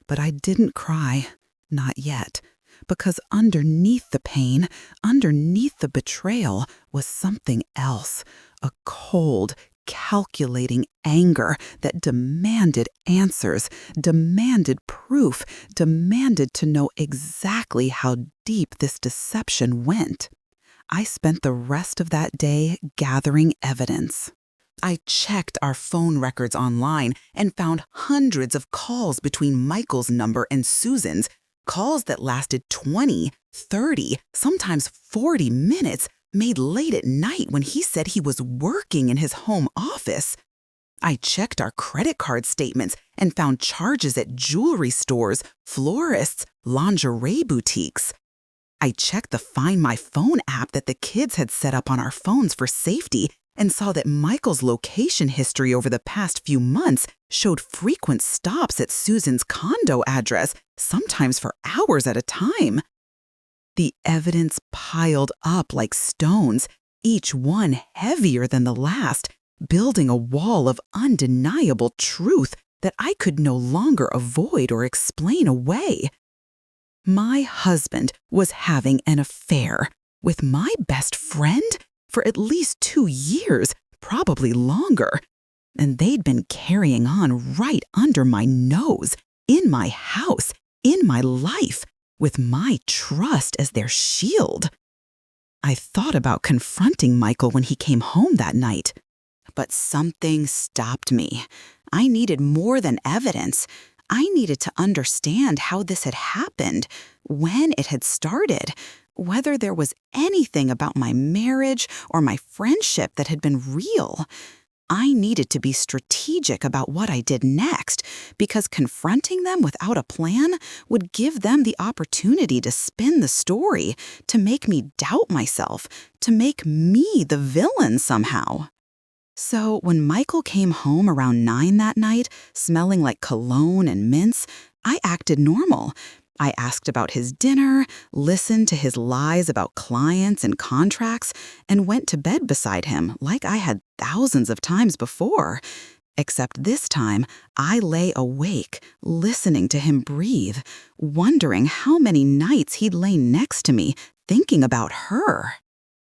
But I didn't cry, not yet, because underneath the pain, underneath the betrayal, was something else, a cold, calculating anger that demanded answers, demanded proof, demanded to know exactly how deep this deception went. I spent the rest of that day gathering evidence. I checked our phone records online and found hundreds of calls between Michael's number and Susan's, calls that lasted 20, 30, sometimes 40 minutes, made late at night when he said he was working in his home office. I checked our credit card statements and found charges at jewelry stores, florists, lingerie boutiques. I checked the Find My Phone app that the kids had set up on our phones for safety and saw that Michael's location history over the past few months showed frequent stops at Susan's condo address, sometimes for hours at a time. The evidence piled up like stones, each one heavier than the last, building a wall of undeniable truth that I could no longer avoid or explain away. My husband was having an affair with my best friend for at least 2 years, probably longer. And they'd been carrying on right under my nose, in my house, in my life, with my trust as their shield. I thought about confronting Michael when he came home that night, but something stopped me. I needed more than evidence. I needed to understand how this had happened, when it had started, whether there was anything about my marriage or my friendship that had been real. I needed to be strategic about what I did next, because confronting them without a plan would give them the opportunity to spin the story, to make me doubt myself, to make me the villain somehow. So when Michael came home around 9 that night, smelling like cologne and mints, I acted normal. I asked about his dinner, listened to his lies about clients and contracts, and went to bed beside him like I had thousands of times before. Except this time, I lay awake, listening to him breathe, wondering how many nights he'd lay next to me, thinking about her.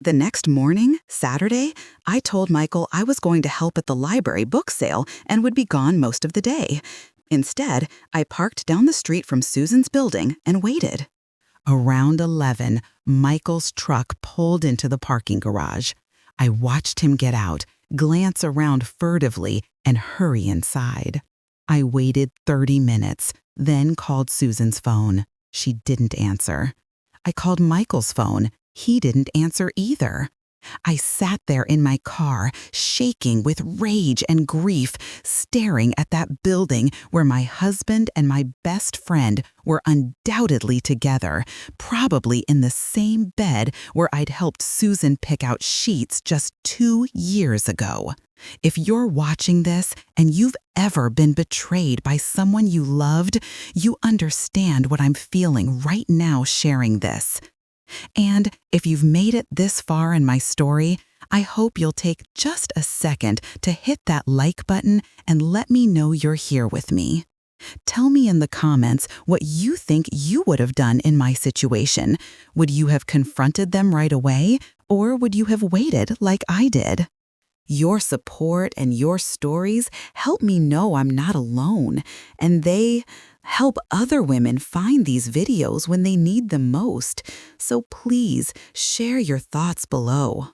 The next morning, Saturday, I told Michael I was going to help at the library book sale and would be gone most of the day. Instead, I parked down the street from Susan's building and waited. Around 11, Michael's truck pulled into the parking garage. I watched him get out, glance around furtively, and hurry inside. I waited 30 minutes, then called Susan's phone. She didn't answer. I called Michael's phone. He didn't answer either. I sat there in my car, shaking with rage and grief, staring at that building where my husband and my best friend were undoubtedly together, probably in the same bed where I'd helped Susan pick out sheets just 2 years ago. If you're watching this and you've ever been betrayed by someone you loved, you understand what I'm feeling right now sharing this. And if you've made it this far in my story, I hope you'll take just a second to hit that like button and let me know you're here with me. Tell me in the comments what you think you would have done in my situation. Would you have confronted them right away, or would you have waited like I did? Your support and your stories help me know I'm not alone, and they help other women find these videos when they need them most. So please share your thoughts below.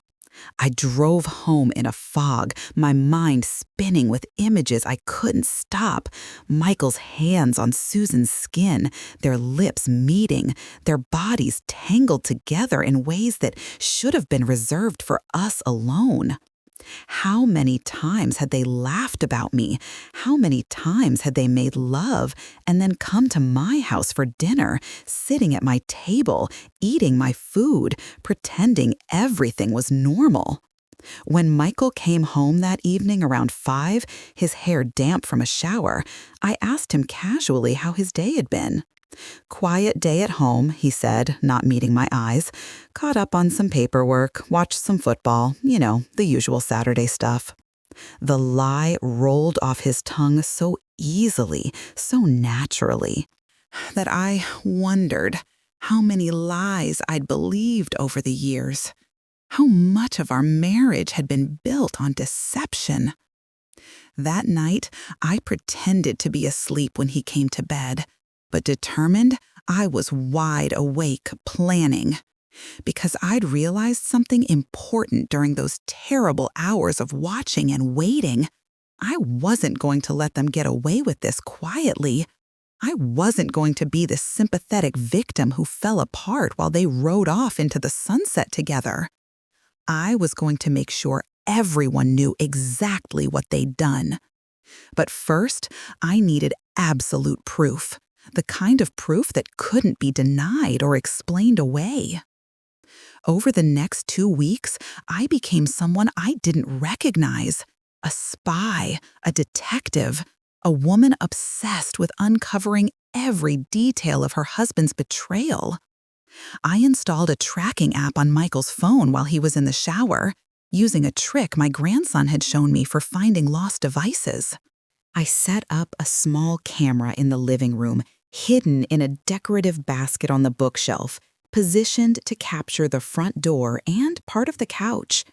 I drove home in a fog, my mind spinning with images I couldn't stop. Michael's hands on Susan's skin, their lips meeting, their bodies tangled together in ways that should have been reserved for us alone. How many times had they laughed about me? How many times had they made love and then come to my house for dinner, sitting at my table, eating my food, pretending everything was normal? When Michael came home that evening around 5, his hair damp from a shower, I asked him casually how his day had been. Quiet day at home, he said, not meeting my eyes. Caught up on some paperwork, watched some football, the usual Saturday stuff. The lie rolled off his tongue so easily, so naturally, that I wondered how many lies I'd believed over the years. How much of our marriage had been built on deception. That night, I pretended to be asleep when he came to bed, but determined I was wide awake planning. Because I'd realized something important during those terrible hours of watching and waiting. I wasn't going to let them get away with this quietly. I wasn't going to be the sympathetic victim who fell apart while they rode off into the sunset together. I was going to make sure everyone knew exactly what they'd done. But first, I needed absolute proof, the kind of proof that couldn't be denied or explained away. Over the next 2 weeks, I became someone I didn't recognize. A spy, a detective, a woman obsessed with uncovering every detail of her husband's betrayal. I installed a tracking app on Michael's phone while he was in the shower, using a trick my grandson had shown me for finding lost devices. I set up a small camera in the living room, hidden in a decorative basket on the bookshelf, positioned to capture the front door and part of the couch.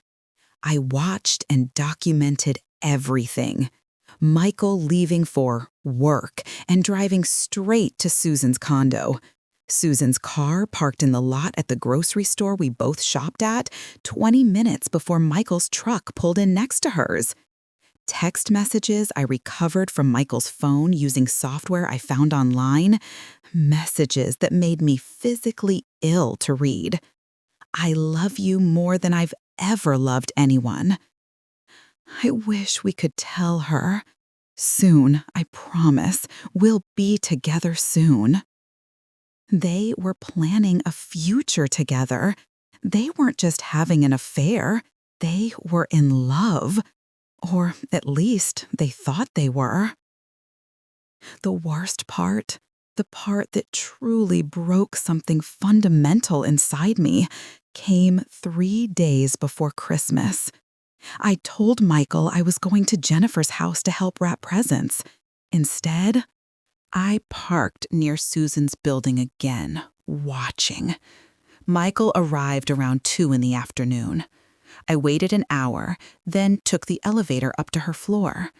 I watched and documented everything. Michael leaving for work and driving straight to Susan's condo. Susan's car parked in the lot at the grocery store we both shopped at 20 minutes before Michael's truck pulled in next to hers. Text messages I recovered from Michael's phone using software I found online. Messages that made me physically ill to read. I love you more than I've ever loved anyone. I wish we could tell her. Soon, I promise, we'll be together soon. They were planning a future together. They weren't just having an affair. They were in love. Or at least they thought they were. The worst part, the part that truly broke something fundamental inside me, came 3 days before Christmas. I told Michael I was going to Jennifer's house to help wrap presents. Instead, I parked near Susan's building again, watching. Michael arrived around 2 in the afternoon. I waited an hour, then took the elevator up to her floor.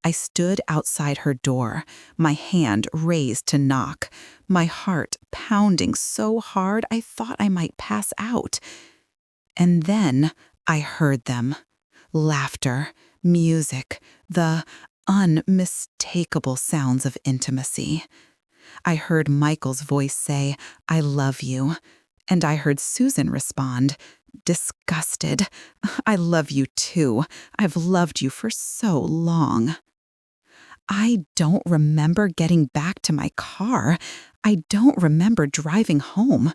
I stood outside her door, my hand raised to knock, my heart pounding so hard I thought I might pass out. And then I heard them. Laughter, music, the unmistakable sounds of intimacy. I heard Michael's voice say, "I love you," and I heard Susan respond, disgusted, "I love you too. I've loved you for so long." I don't remember getting back to my car. I don't remember driving home.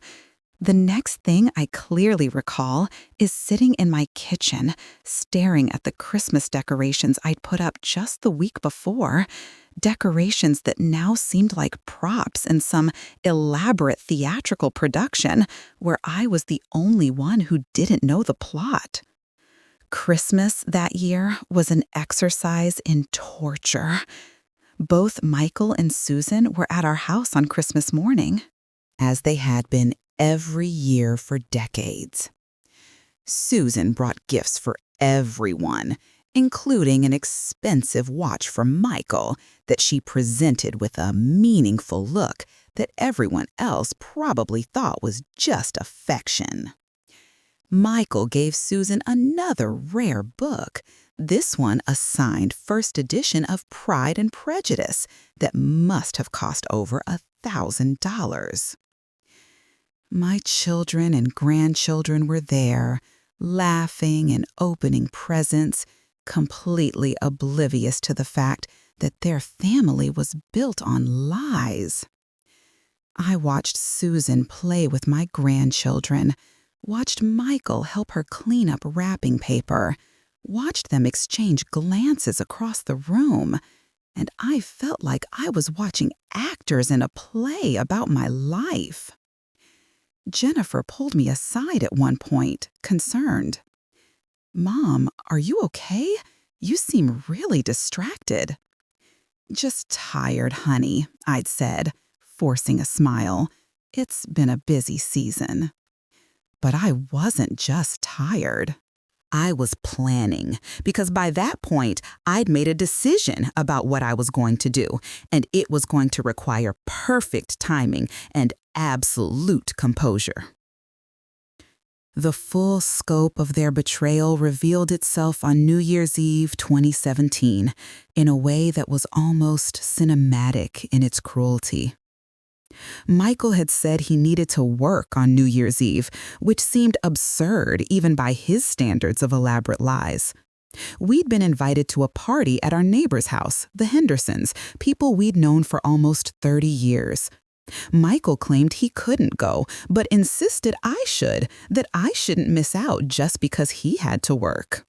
The next thing I clearly recall is sitting in my kitchen, staring at the Christmas decorations I'd put up just the week before, decorations that now seemed like props in some elaborate theatrical production where I was the only one who didn't know the plot. Christmas that year was an exercise in torture. Both Michael and Susan were at our house on Christmas morning, as they had been every year for decades. Susan brought gifts for everyone, including an expensive watch for Michael that she presented with a meaningful look that everyone else probably thought was just affection. Michael gave Susan another rare book, this one a signed first edition of Pride and Prejudice that must have cost over $1,000. My children and grandchildren were there, laughing and opening presents, completely oblivious to the fact that their family was built on lies. I watched Susan play with my grandchildren, watched Michael help her clean up wrapping paper, watched them exchange glances across the room, and I felt like I was watching actors in a play about my life. Jennifer pulled me aside at one point, concerned. "Mom, are you okay? You seem really distracted." "Just tired, honey," I'd said, forcing a smile. "It's been a busy season." But I wasn't just tired. I was planning, because by that point, I'd made a decision about what I was going to do, and it was going to require perfect timing and absolute composure. The full scope of their betrayal revealed itself on New Year's Eve 2017 in a way that was almost cinematic in its cruelty. Michael had said he needed to work on New Year's Eve, which seemed absurd even by his standards of elaborate lies. We'd been invited to a party at our neighbor's house, the Hendersons, people we'd known for almost 30 years. Michael claimed he couldn't go, but insisted I should, that I shouldn't miss out just because he had to work.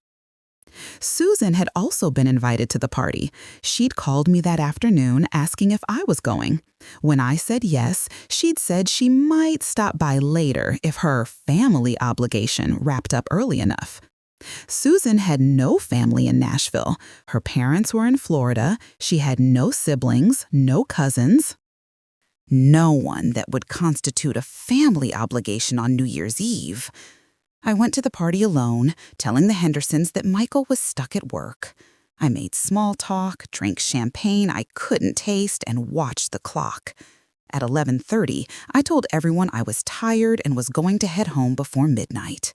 Susan had also been invited to the party. She'd called me that afternoon asking if I was going. When I said yes, she'd said she might stop by later if her family obligation wrapped up early enough. Susan had no family in Nashville. Her parents were in Florida. She had no siblings, no cousins. No one that would constitute a family obligation on New Year's Eve. I went to the party alone, telling the Hendersons that Michael was stuck at work. I made small talk, drank champagne I couldn't taste, and watched the clock. At 11:30, I told everyone I was tired and was going to head home before midnight.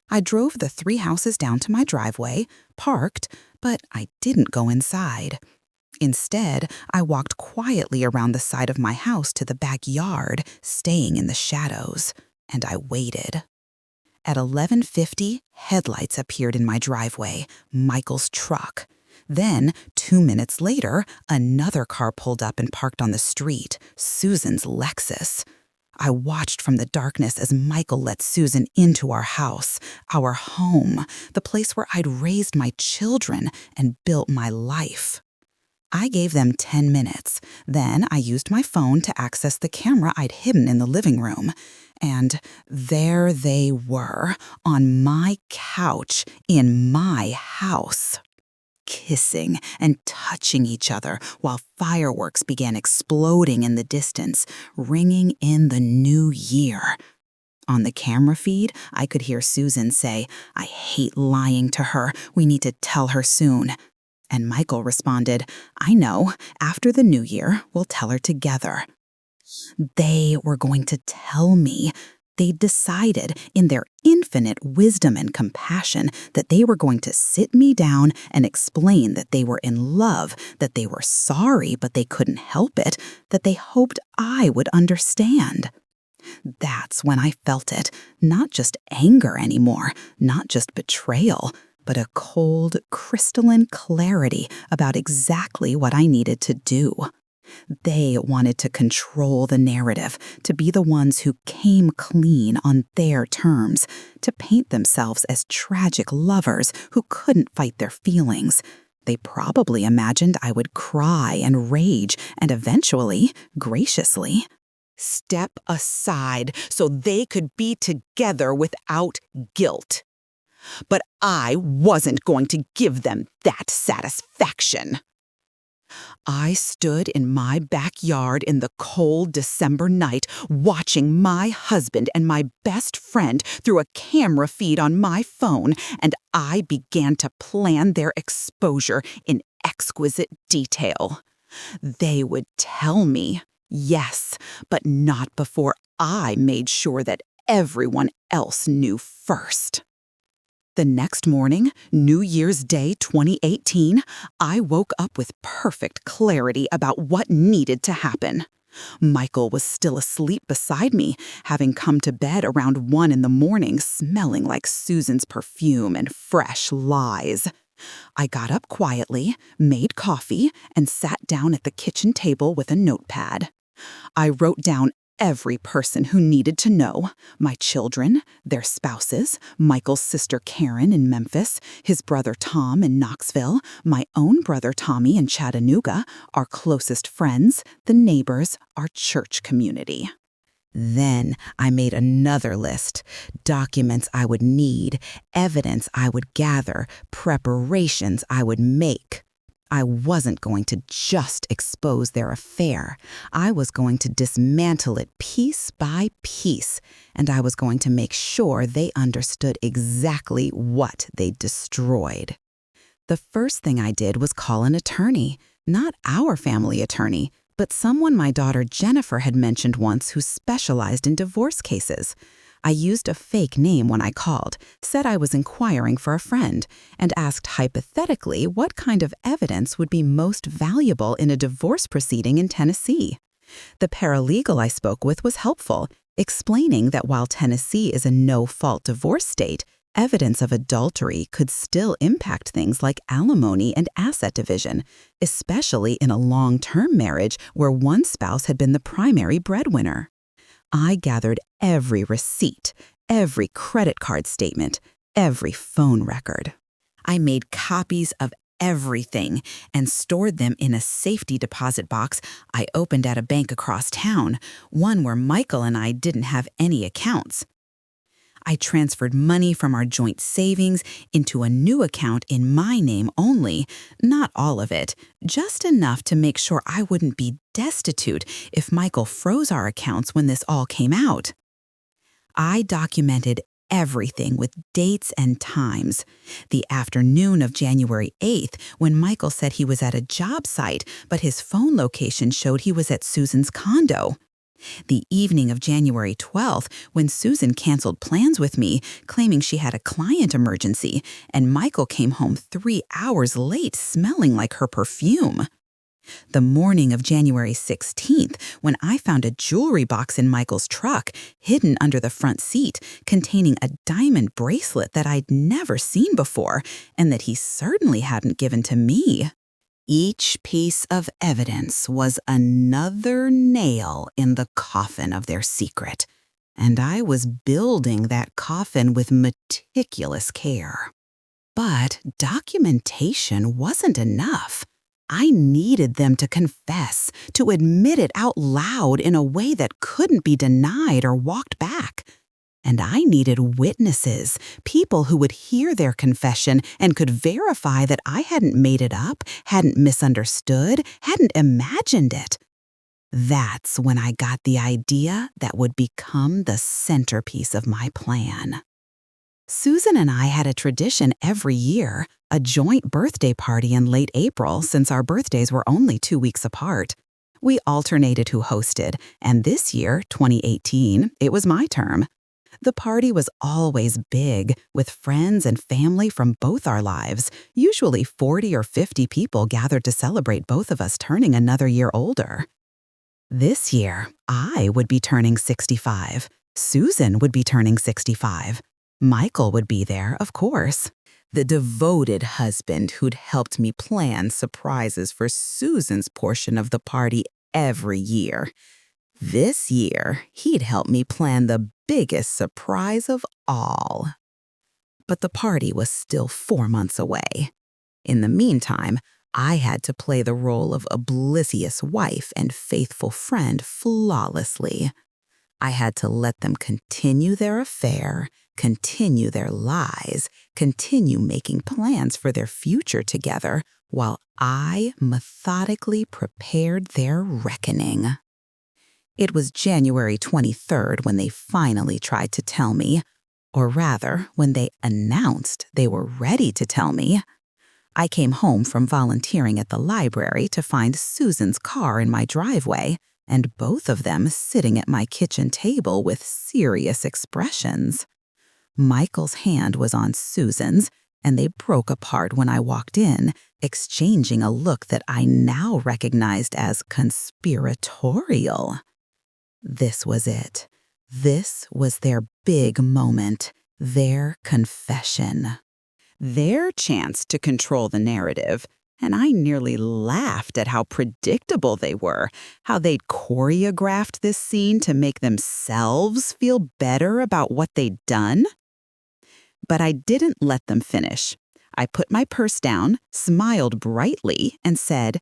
I drove the 3 houses down to my driveway, parked, but I didn't go inside. Instead, I walked quietly around the side of my house to the backyard, staying in the shadows, and I waited. At 11:50, headlights appeared in my driveway, Michael's truck. Then, 2 minutes later, another car pulled up and parked on the street, Susan's Lexus. I watched from the darkness as Michael let Susan into our house, our home, the place where I'd raised my children and built my life. I gave them 10 minutes. Then I used my phone to access the camera I'd hidden in the living room. And there they were, on my couch, in my house, kissing and touching each other while fireworks began exploding in the distance, ringing in the new year. On the camera feed, I could hear Susan say, "I hate lying to her. We need to tell her soon." And Michael responded, "I know, after the new year, we'll tell her together." They were going to tell me. They decided, in their infinite wisdom and compassion, that they were going to sit me down and explain that they were in love, that they were sorry but they couldn't help it, that they hoped I would understand. That's when I felt it, not just anger anymore, not just betrayal, but a cold, crystalline clarity about exactly what I needed to do. They wanted to control the narrative, to be the ones who came clean on their terms, to paint themselves as tragic lovers who couldn't fight their feelings. They probably imagined I would cry and rage and eventually, graciously, step aside so they could be together without guilt. But I wasn't going to give them that satisfaction. I stood in my backyard in the cold December night, watching my husband and my best friend through a camera feed on my phone, and I began to plan their exposure in exquisite detail. They would tell me, yes, but not before I made sure that everyone else knew first. The next morning, New Year's Day 2018, I woke up with perfect clarity about what needed to happen. Michael was still asleep beside me, having come to bed around 1 in the morning, smelling like Susan's perfume and fresh lies. I got up quietly, made coffee, and sat down at the kitchen table with a notepad. I wrote down every person who needed to know: my children, their spouses, Michael's sister Karen in Memphis, his brother Tom in Knoxville, my own brother Tommy in Chattanooga, our closest friends, the neighbors, our church community. Then I made another list: documents I would need, evidence I would gather, preparations I would make. I wasn't going to just expose their affair. I was going to dismantle it piece by piece, and I was going to make sure they understood exactly what they'd destroyed. The first thing I did was call an attorney, not our family attorney, but someone my daughter Jennifer had mentioned once who specialized in divorce cases. I used a fake name when I called, said I was inquiring for a friend, and asked hypothetically what kind of evidence would be most valuable in a divorce proceeding in Tennessee. The paralegal I spoke with was helpful, explaining that while Tennessee is a no-fault divorce state, evidence of adultery could still impact things like alimony and asset division, especially in a long-term marriage where one spouse had been the primary breadwinner. I gathered every receipt, every credit card statement, every phone record. I made copies of everything and stored them in a safety deposit box I opened at a bank across town, one where Michael and I didn't have any accounts. I transferred money from our joint savings into a new account in my name only, not all of it, just enough to make sure I wouldn't be destitute if Michael froze our accounts when this all came out. I documented everything with dates and times. The afternoon of January 8th, when Michael said he was at a job site, but his phone location showed he was at Susan's condo. The evening of January 12th, when Susan canceled plans with me, claiming she had a client emergency, and Michael came home 3 hours late smelling like her perfume. The morning of January 16th, when I found a jewelry box in Michael's truck, hidden under the front seat, containing a diamond bracelet that I'd never seen before, and that he certainly hadn't given to me. Each piece of evidence was another nail in the coffin of their secret, and I was building that coffin with meticulous care. But documentation wasn't enough. I needed them to confess, to admit it out loud in a way that couldn't be denied or walked back. And I needed witnesses, people who would hear their confession and could verify that I hadn't made it up, hadn't misunderstood, hadn't imagined it. That's when I got the idea that would become the centerpiece of my plan. Susan and I had a tradition every year, a joint birthday party in late April since our birthdays were only 2 weeks apart. We alternated who hosted, and this year, 2018, it was my term. The party was always big, with friends and family from both our lives. Usually 40 or 50 people gathered to celebrate both of us turning another year older. This year, I would be turning 65. Susan would be turning 65. Michael would be there, of course. The devoted husband who'd helped me plan surprises for Susan's portion of the party every year. This year, he'd help me plan the biggest surprise of all. But the party was still 4 months away. In the meantime, I had to play the role of oblivious wife and faithful friend flawlessly. I had to let them continue their affair, continue their lies, continue making plans for their future together, while I methodically prepared their reckoning. It was January 23rd when they finally tried to tell me, or rather, when they announced they were ready to tell me. I came home from volunteering at the library to find Susan's car in my driveway, and both of them sitting at my kitchen table with serious expressions. Michael's hand was on Susan's, and they broke apart when I walked in, exchanging a look that I now recognized as conspiratorial. This was it. This was their big moment, their confession. Their chance to control the narrative, and I nearly laughed at how predictable they were, how they'd choreographed this scene to make themselves feel better about what they'd done. But I didn't let them finish. I put my purse down, smiled brightly, and said,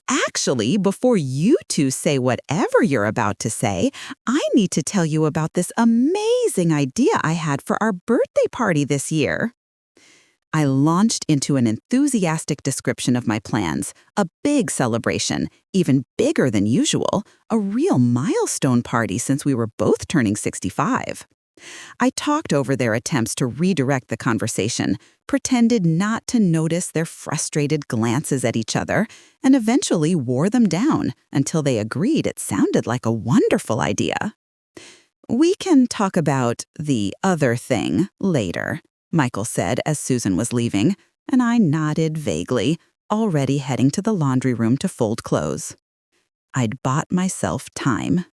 "Actually, before you two say whatever you're about to say, I need to tell you about this amazing idea I had for our birthday party this year." I launched into an enthusiastic description of my plans, a big celebration, even bigger than usual, a real milestone party since we were both turning 65. I talked over their attempts to redirect the conversation, pretended not to notice their frustrated glances at each other, and eventually wore them down until they agreed it sounded like a wonderful idea. "We can talk about the other thing later," Michael said as Susan was leaving, and I nodded vaguely, already heading to the laundry room to fold clothes. I'd bought myself time.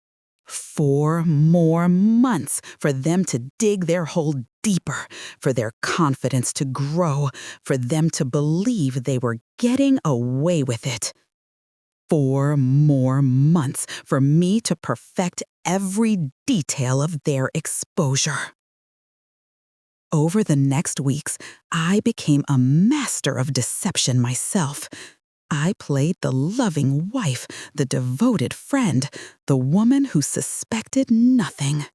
4 more months for them to dig their hole deeper, for their confidence to grow, for them to believe they were getting away with it. 4 more months for me to perfect every detail of their exposure. Over the next weeks, I became a master of deception myself. I played the loving wife, the devoted friend, the woman who suspected nothing.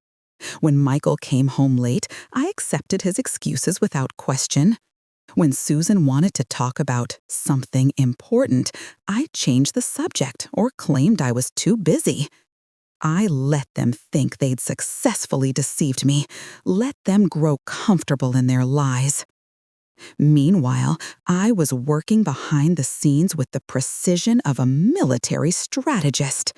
When Michael came home late, I accepted his excuses without question. When Susan wanted to talk about something important, I changed the subject or claimed I was too busy. I let them think they'd successfully deceived me, let them grow comfortable in their lies. Meanwhile, I was working behind the scenes with the precision of a military strategist.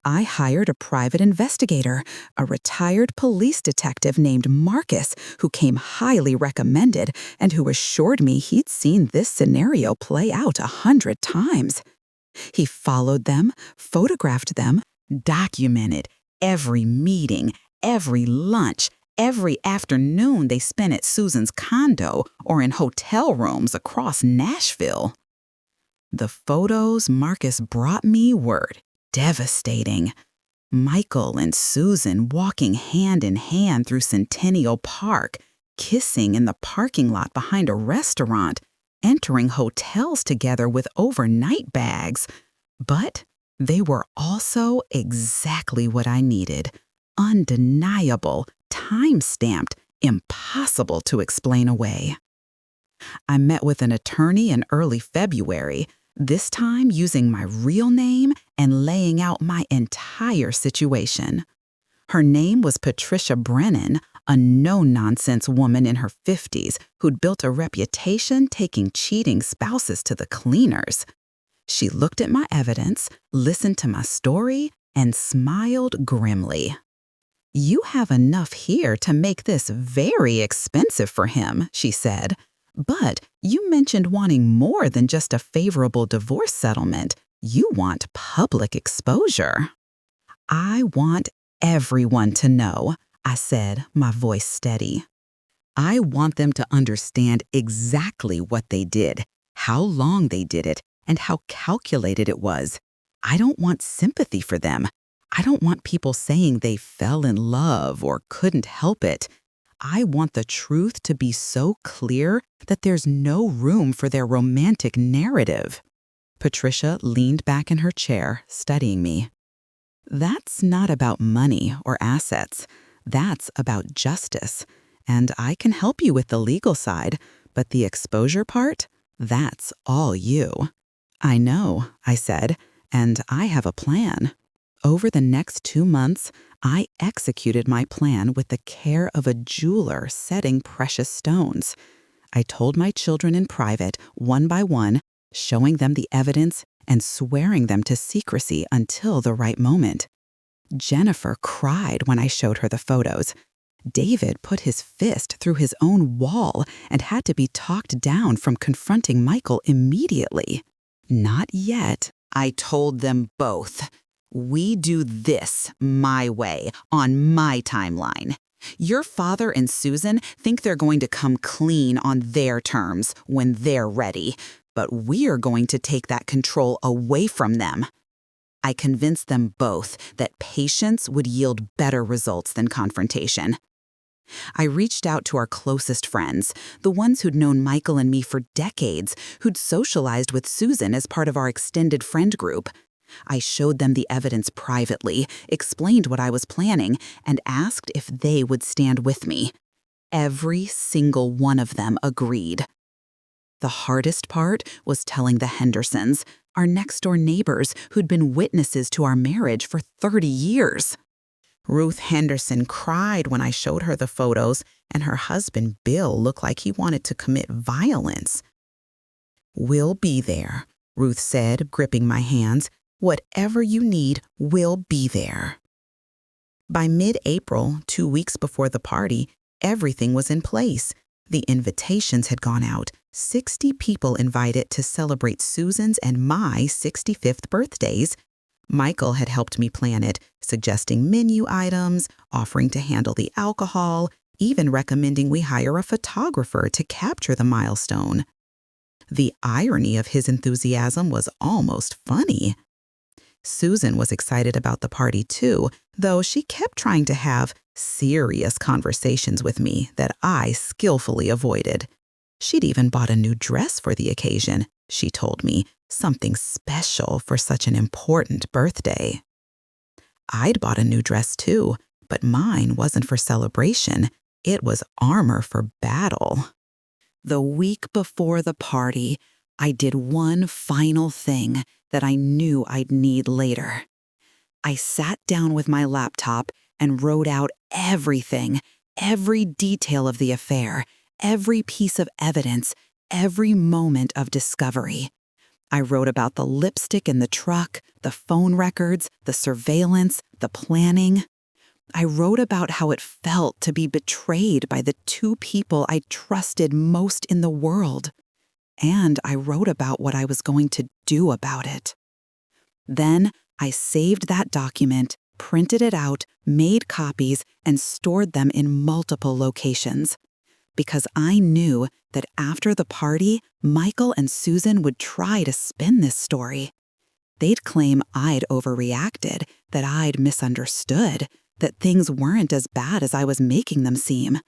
I hired a private investigator, a retired police detective named Marcus, who came highly recommended and who assured me he'd seen this scenario play out 100 times. He followed them, photographed them, documented every meeting, every lunch, every afternoon they spent at Susan's condo or in hotel rooms across Nashville. The photos Marcus brought me were devastating. Michael and Susan walking hand in hand through Centennial Park, kissing in the parking lot behind a restaurant, entering hotels together with overnight bags. But they were also exactly what I needed. Undeniable, time-stamped, impossible to explain away. I met with an attorney in early February, this time using my real name and laying out my entire situation. Her name was Patricia Brennan, a no-nonsense woman in her 50s who'd built a reputation taking cheating spouses to the cleaners. She looked at my evidence, listened to my story, and smiled grimly. "You have enough here to make this very expensive for him," she said. "But you mentioned wanting more than just a favorable divorce settlement. You want public exposure." "I want everyone to know," I said, my voice steady. "I want them to understand exactly what they did, how long they did it, and how calculated it was. I don't want sympathy for them. I don't want people saying they fell in love or couldn't help it. I want the truth to be so clear that there's no room for their romantic narrative." Patricia leaned back in her chair, studying me. "That's not about money or assets. That's about justice. And I can help you with the legal side, but the exposure part, that's all you." "I know," I said, "and I have a plan." Over the next 2 months, I executed my plan with the care of a jeweler setting precious stones. I told my children in private, one by one, showing them the evidence and swearing them to secrecy until the right moment. Jennifer cried when I showed her the photos. David put his fist through his own wall and had to be talked down from confronting Michael immediately. "Not yet," I told them both. "We do this my way, on my timeline. Your father and Susan think they're going to come clean on their terms when they're ready. but we're going to take that control away from them. I convinced them both that patience would yield better results than confrontation. I reached out to our closest friends, the ones who'd known Michael and me for decades, who'd socialized with Susan as part of our extended friend group. I showed them the evidence privately, explained what I was planning, and asked if they would stand with me. Every single one of them agreed. The hardest part was telling the Hendersons, our next-door neighbors who'd been witnesses to our marriage for 30 years. Ruth Henderson cried when I showed her the photos, and her husband, Bill, looked like he wanted to commit violence. "We'll be there," Ruth said, gripping my hands. "Whatever you need, we'll be there." By mid-April, 2 weeks before the party, everything was in place. The invitations had gone out. 60 people invited to celebrate Susan's and my 65th birthdays. Michael had helped me plan it, suggesting menu items, offering to handle the alcohol, even recommending we hire a photographer to capture the milestone. The irony of his enthusiasm was almost funny. Susan was excited about the party too, though she kept trying to have serious conversations with me that I skillfully avoided. She'd even bought a new dress for the occasion, she told me, something special for such an important birthday. I'd bought a new dress too, but mine wasn't for celebration. It was armor for battle. The week before the party, I did one final thing that I knew I'd need later. I sat down with my laptop and wrote out everything, every detail of the affair, every piece of evidence, every moment of discovery. I wrote about the lipstick in the truck, the phone records, the surveillance, the planning. I wrote about how it felt to be betrayed by the two people I trusted most in the world. And I wrote about what I was going to do about it. Then I saved that document, printed it out, made copies, and stored them in multiple locations. Because I knew that after the party, Michael and Susan would try to spin this story. They'd claim I'd overreacted, that I'd misunderstood, that things weren't as bad as I was making them seem.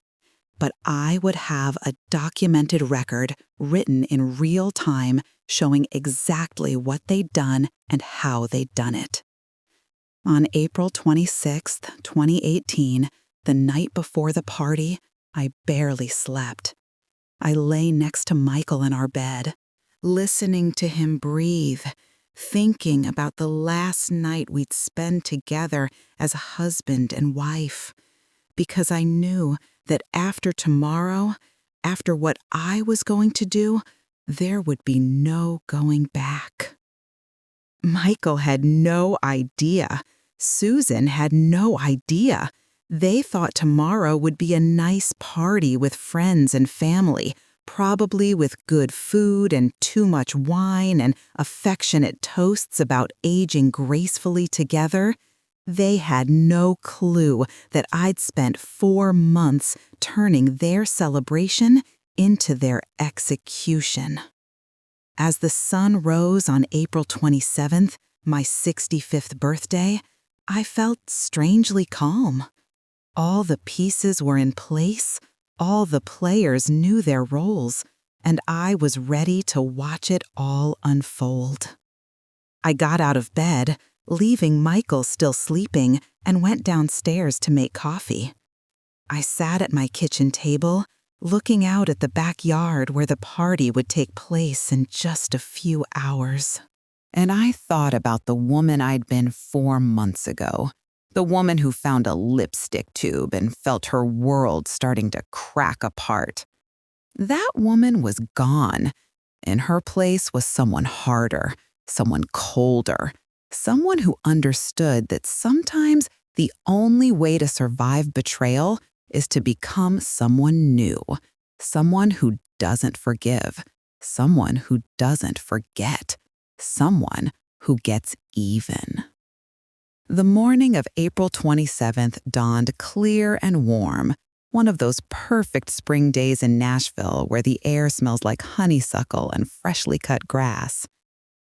But I would have a documented record written in real time showing exactly what they'd done and how they'd done it. On April 26, 2018, the night before the party, I barely slept. I lay next to Michael in our bed, listening to him breathe, thinking about the last night we'd spend together as a husband and wife, because I knew that after tomorrow, after what I was going to do, there would be no going back. Michael had no idea. Susan had no idea. They thought tomorrow would be a nice party with friends and family, probably with good food and too much wine and affectionate toasts about aging gracefully together. They had no clue that I'd spent 4 months turning their celebration into their execution. As the sun rose on April 27th, my 65th birthday, I felt strangely calm. All the pieces were in place, all the players knew their roles, and I was ready to watch it all unfold. I got out of bed, leaving Michael still sleeping, and went downstairs to make coffee. I sat at my kitchen table, looking out at the backyard where the party would take place in just a few hours. And I thought about the woman I'd been 4 months ago, the woman who found a lipstick tube and felt her world starting to crack apart. That woman was gone. In her place was someone harder, someone colder, someone who understood that sometimes the only way to survive betrayal is to become someone new, someone who doesn't forgive, someone who doesn't forget, someone who gets even. The morning of April 27th dawned clear and warm. One of those perfect spring days in Nashville where the air smells like honeysuckle and freshly cut grass.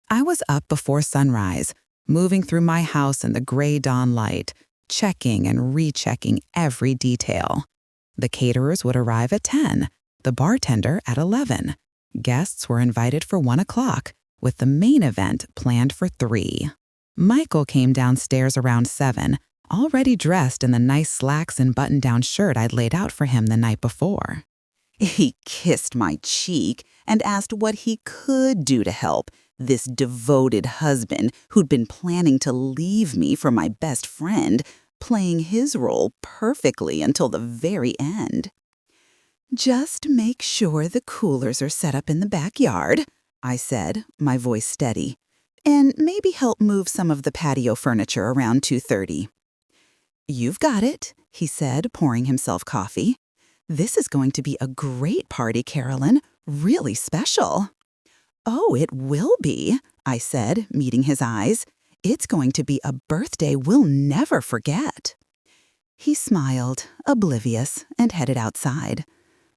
I was up before sunrise, moving through my house in the gray dawn light, checking and rechecking every detail. The caterers would arrive at 10, the bartender at 11. Guests were invited for 1 o'clock, with the main event planned for 3. Michael came downstairs around 7, already dressed in the nice slacks and button-down shirt I'd laid out for him the night before. He kissed my cheek and asked what he could do to help this devoted husband who'd been planning to leave me for my best friend, playing his role perfectly until the very end. "Just make sure the coolers are set up in the backyard," I said, my voice steady, "and maybe help move some of the patio furniture around 2:30. "You've got it," he said, pouring himself coffee. "This is going to be a great party, Carolyn, really special." "Oh, it will be," I said, meeting his eyes. "It's going to be a birthday we'll never forget." He smiled, oblivious, and headed outside.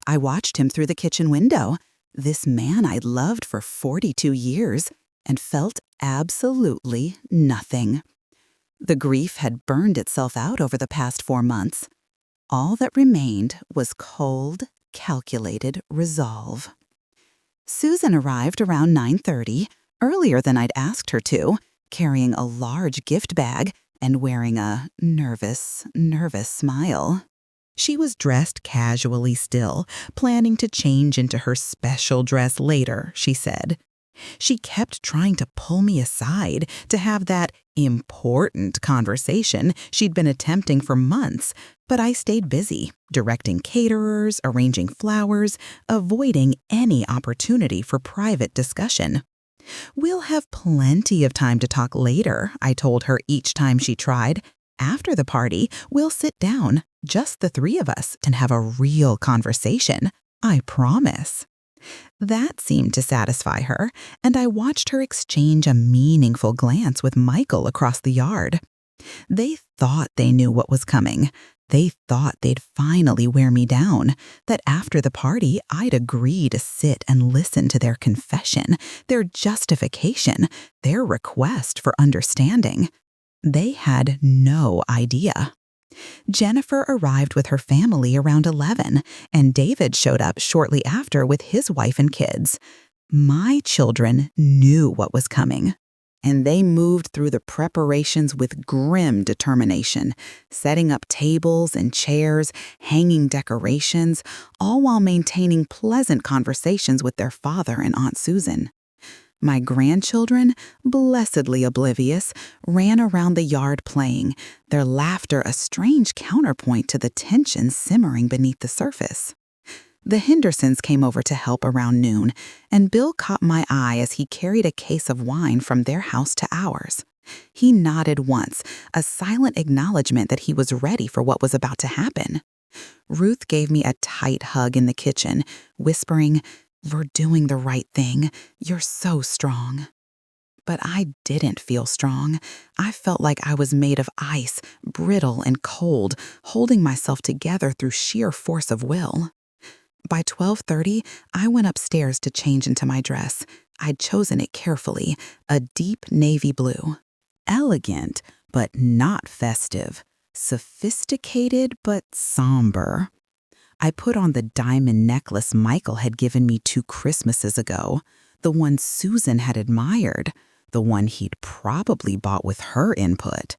I watched him through the kitchen window, this man I'd loved for 42 years, and felt absolutely nothing. The grief had burned itself out over the past 4 months. All that remained was cold, calculated resolve. Susan arrived around 9:30, earlier than I'd asked her to, carrying a large gift bag and wearing a nervous smile. She was dressed casually still, planning to change into her special dress later, she said. She kept trying to pull me aside to have that important conversation she'd been attempting for months, but I stayed busy, directing caterers, arranging flowers, avoiding any opportunity for private discussion. "We'll have plenty of time to talk later," I told her each time she tried. "After the party, we'll sit down, just the 3 of us, and have a real conversation. I promise." That seemed to satisfy her, and I watched her exchange a meaningful glance with Michael across the yard. They thought they knew what was coming. They thought they'd finally wear me down, that after the party I'd agree to sit and listen to their confession, their justification, their request for understanding. They had no idea. Jennifer arrived with her family around 11, and David showed up shortly after with his wife and kids. My children knew what was coming, and they moved through the preparations with grim determination, setting up tables and chairs, hanging decorations, all while maintaining pleasant conversations with their father and Aunt Susan. My grandchildren, blessedly oblivious, ran around the yard playing, their laughter a strange counterpoint to the tension simmering beneath the surface. The Hendersons came over to help around noon, and Bill caught my eye as he carried a case of wine from their house to ours. He nodded once, a silent acknowledgement that he was ready for what was about to happen. Ruth gave me a tight hug in the kitchen, whispering, "We're doing the right thing. You're so strong." But I didn't feel strong. I felt like I was made of ice, brittle and cold, holding myself together through sheer force of will. By 12:30, I went upstairs to change into my dress. I'd chosen it carefully, a deep navy blue. Elegant, but not festive. Sophisticated, but somber. I put on the diamond necklace Michael had given me 2 Christmases ago, the one Susan had admired, the one he'd probably bought with her input.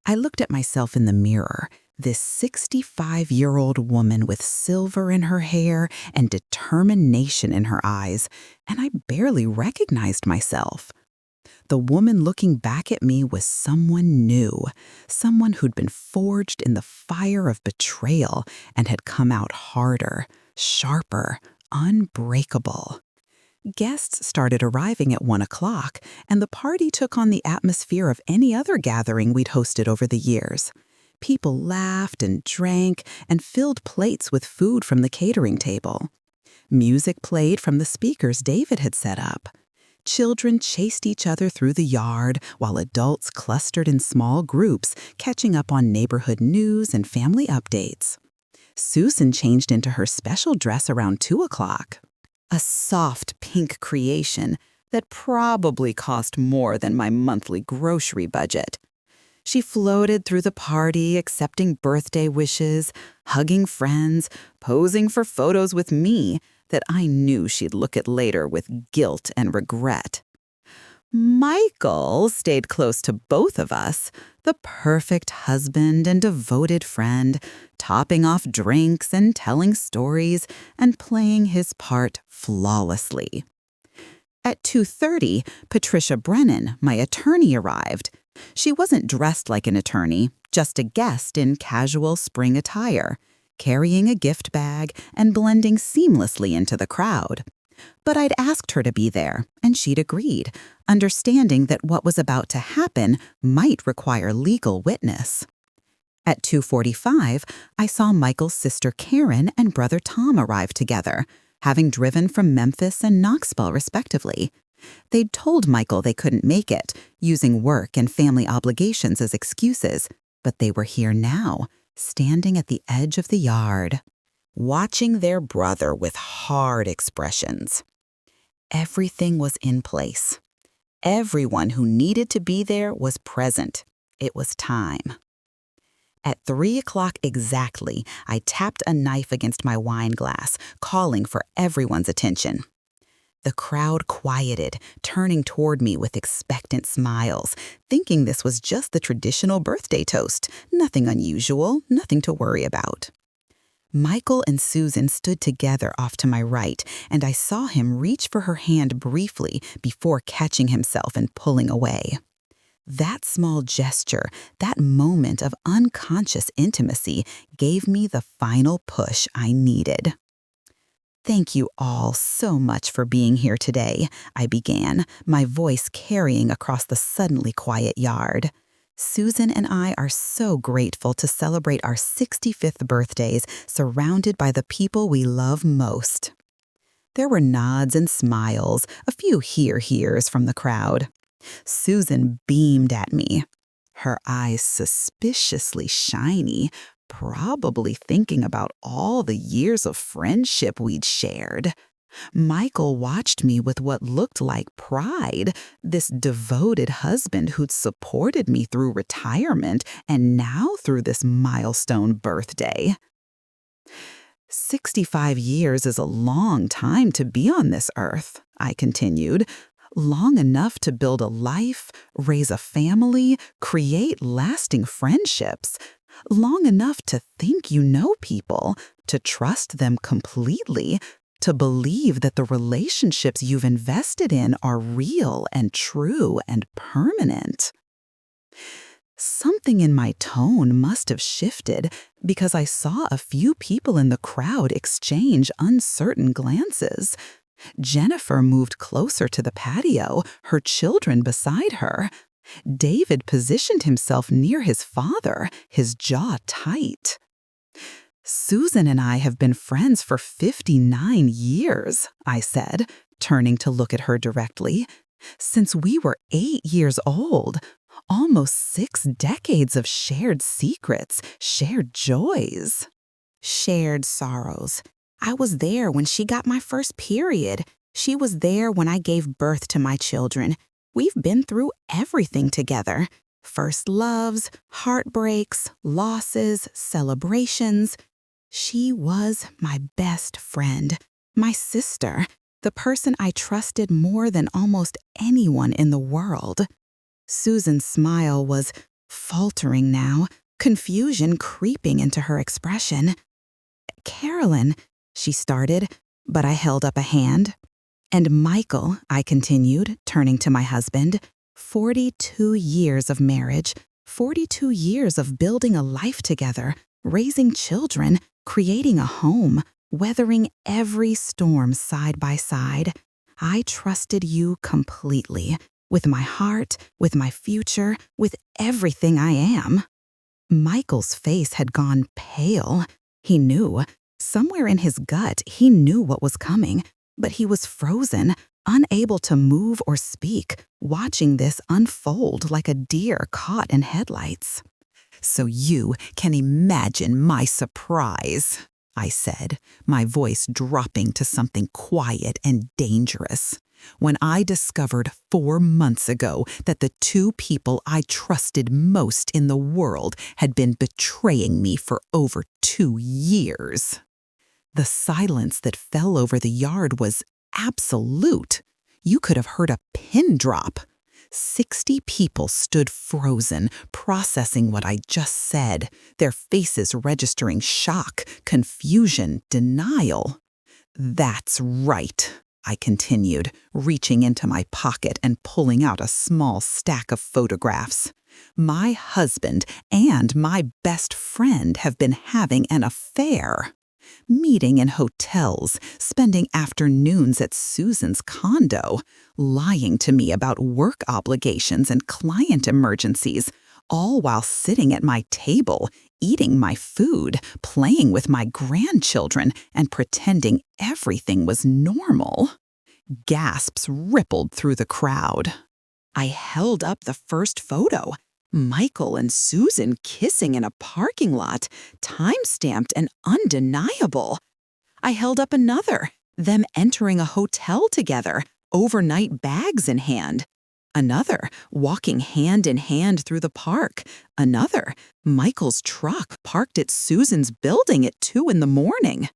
I looked at myself in the mirror, this 65-year-old woman with silver in her hair and determination in her eyes, and I barely recognized myself. The woman looking back at me was someone new, someone who'd been forged in the fire of betrayal and had come out harder, sharper, unbreakable. Guests started arriving at 1 o'clock, and the party took on the atmosphere of any other gathering we'd hosted over the years. People laughed and drank and filled plates with food from the catering table. Music played from the speakers David had set up. Children chased each other through the yard, while adults clustered in small groups, catching up on neighborhood news and family updates. Susan changed into her special dress around 2 o'clock. A soft pink creation that probably cost more than my monthly grocery budget. She floated through the party, accepting birthday wishes, hugging friends, posing for photos with me that I knew she'd look at later with guilt and regret. Michael stayed close to both of us, the perfect husband and devoted friend, topping off drinks and telling stories and playing his part flawlessly. At 2:30, Patricia Brennan, my attorney, arrived. She wasn't dressed like an attorney, just a guest in casual spring attire, carrying a gift bag and blending seamlessly into the crowd. But I'd asked her to be there, and she'd agreed, understanding that what was about to happen might require legal witness. At 2:45, I saw Michael's sister Karen and brother Tom arrive together, having driven from Memphis and Knoxville respectively. They'd told Michael they couldn't make it, using work and family obligations as excuses, but they were here now, standing at the edge of the yard, watching their brother with hard expressions. Everything was in place. Everyone who needed to be there was present. It was time. At 3 o'clock exactly, I tapped a knife against my wine glass, calling for everyone's attention. The crowd quieted, turning toward me with expectant smiles, thinking this was just the traditional birthday toast, nothing unusual, nothing to worry about. Michael and Susan stood together off to my right, and I saw him reach for her hand briefly before catching himself and pulling away. That small gesture, that moment of unconscious intimacy, gave me the final push I needed. "Thank you all so much for being here today," I began, my voice carrying across the suddenly quiet yard. "Susan and I are so grateful to celebrate our 65th birthdays surrounded by the people we love most." There were nods and smiles, a few hears from the crowd. Susan beamed at me, her eyes suspiciously shiny, probably thinking about all the years of friendship we'd shared. Michael watched me with what looked like pride, this devoted husband who'd supported me through retirement and now through this milestone birthday. 65 years is a long time to be on this earth, I continued. Long enough to build a life, raise a family, create lasting friendships. Long enough to think you know people, to trust them completely, to believe that the relationships you've invested in are real and true and permanent. Something in my tone must have shifted because I saw a few people in the crowd exchange uncertain glances. Jennifer moved closer to the patio, her children beside her. David positioned himself near his father, his jaw tight. "Susan and I have been friends for 59 years, I said, turning to look at her directly. "Since we were 8 years old, almost 6 decades of shared secrets, shared joys. Shared sorrows. I was there when she got my first period. She was there when I gave birth to my children. We've been through everything together. First loves, heartbreaks, losses, celebrations. She was my best friend, my sister, the person I trusted more than almost anyone in the world." Susan's smile was faltering now, confusion creeping into her expression. "Carolyn," she started, but I held up a hand. "And Michael," I continued, turning to my husband, 42 years of marriage, 42 years of building a life together, raising children, creating a home, weathering every storm side by side. I trusted you completely, with my heart, with my future, with everything I am." Michael's face had gone pale. He knew. Somewhere in his gut, he knew what was coming, but he was frozen, unable to move or speak, watching this unfold like a deer caught in headlights. "So you can imagine my surprise," I said, my voice dropping to something quiet and dangerous. When I discovered 4 months ago that the 2 people I trusted most in the world had been betraying me for over 2 years. The silence that fell over the yard was absolute. You could have heard a pin drop. 60 people stood frozen, processing what I just said, their faces registering shock, confusion, denial. "That's right," I continued, reaching into my pocket and pulling out a small stack of photographs. "My husband and my best friend have been having an affair. Meeting in hotels, spending afternoons at Susan's condo, lying to me about work obligations and client emergencies, all while sitting at my table, eating my food, playing with my grandchildren, and pretending everything was normal." Gasps rippled through the crowd. I held up the first photo. Michael and Susan kissing in a parking lot, time-stamped and undeniable. I held up another, them entering a hotel together, overnight bags in hand. Another, walking hand in hand through the park. Another, Michael's truck parked at Susan's building at 2 in the morning.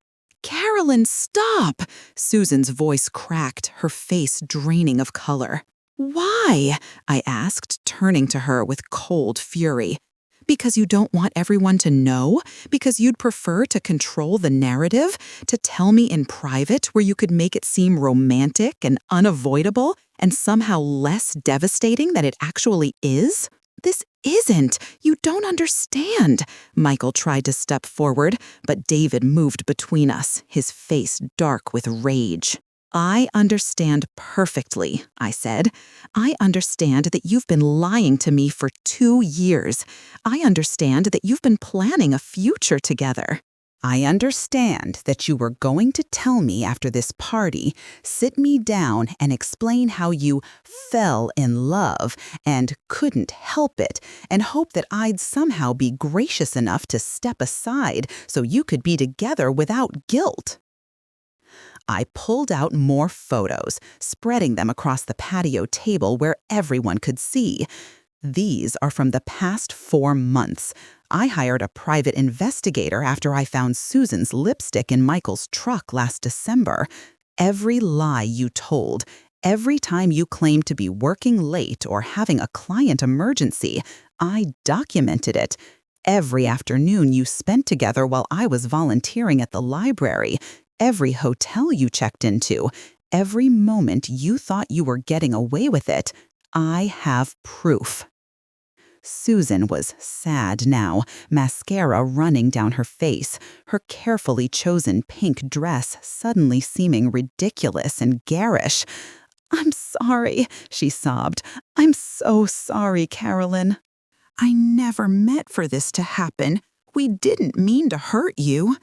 "Carolyn, stop!" Susan's voice cracked, her face draining of color. "Why?" I asked, turning to her with cold fury. "Because you don't want everyone to know? Because you'd prefer to control the narrative? To tell me in private where you could make it seem romantic and unavoidable and somehow less devastating than it actually is? This isn't. You don't understand." Michael tried to step forward, but David moved between us, his face dark with rage. "I understand perfectly," I said. "I understand that you've been lying to me for 2 years. I understand that you've been planning a future together. I understand that you were going to tell me after this party, sit me down and explain how you fell in love and couldn't help it, and hope that I'd somehow be gracious enough to step aside so you could be together without guilt." I pulled out more photos, spreading them across the patio table where everyone could see. "These are from the past 4 months. I hired a private investigator after I found Susan's lipstick in Michael's truck last December. Every lie you told, every time you claimed to be working late or having a client emergency, I documented it. Every afternoon you spent together while I was volunteering at the library, every hotel you checked into, every moment you thought you were getting away with it, I have proof." Susan was sad now, mascara running down her face, her carefully chosen pink dress suddenly seeming ridiculous and garish. "I'm sorry," she sobbed. "I'm so sorry, Carolyn. I never meant for this to happen. We didn't mean to hurt you."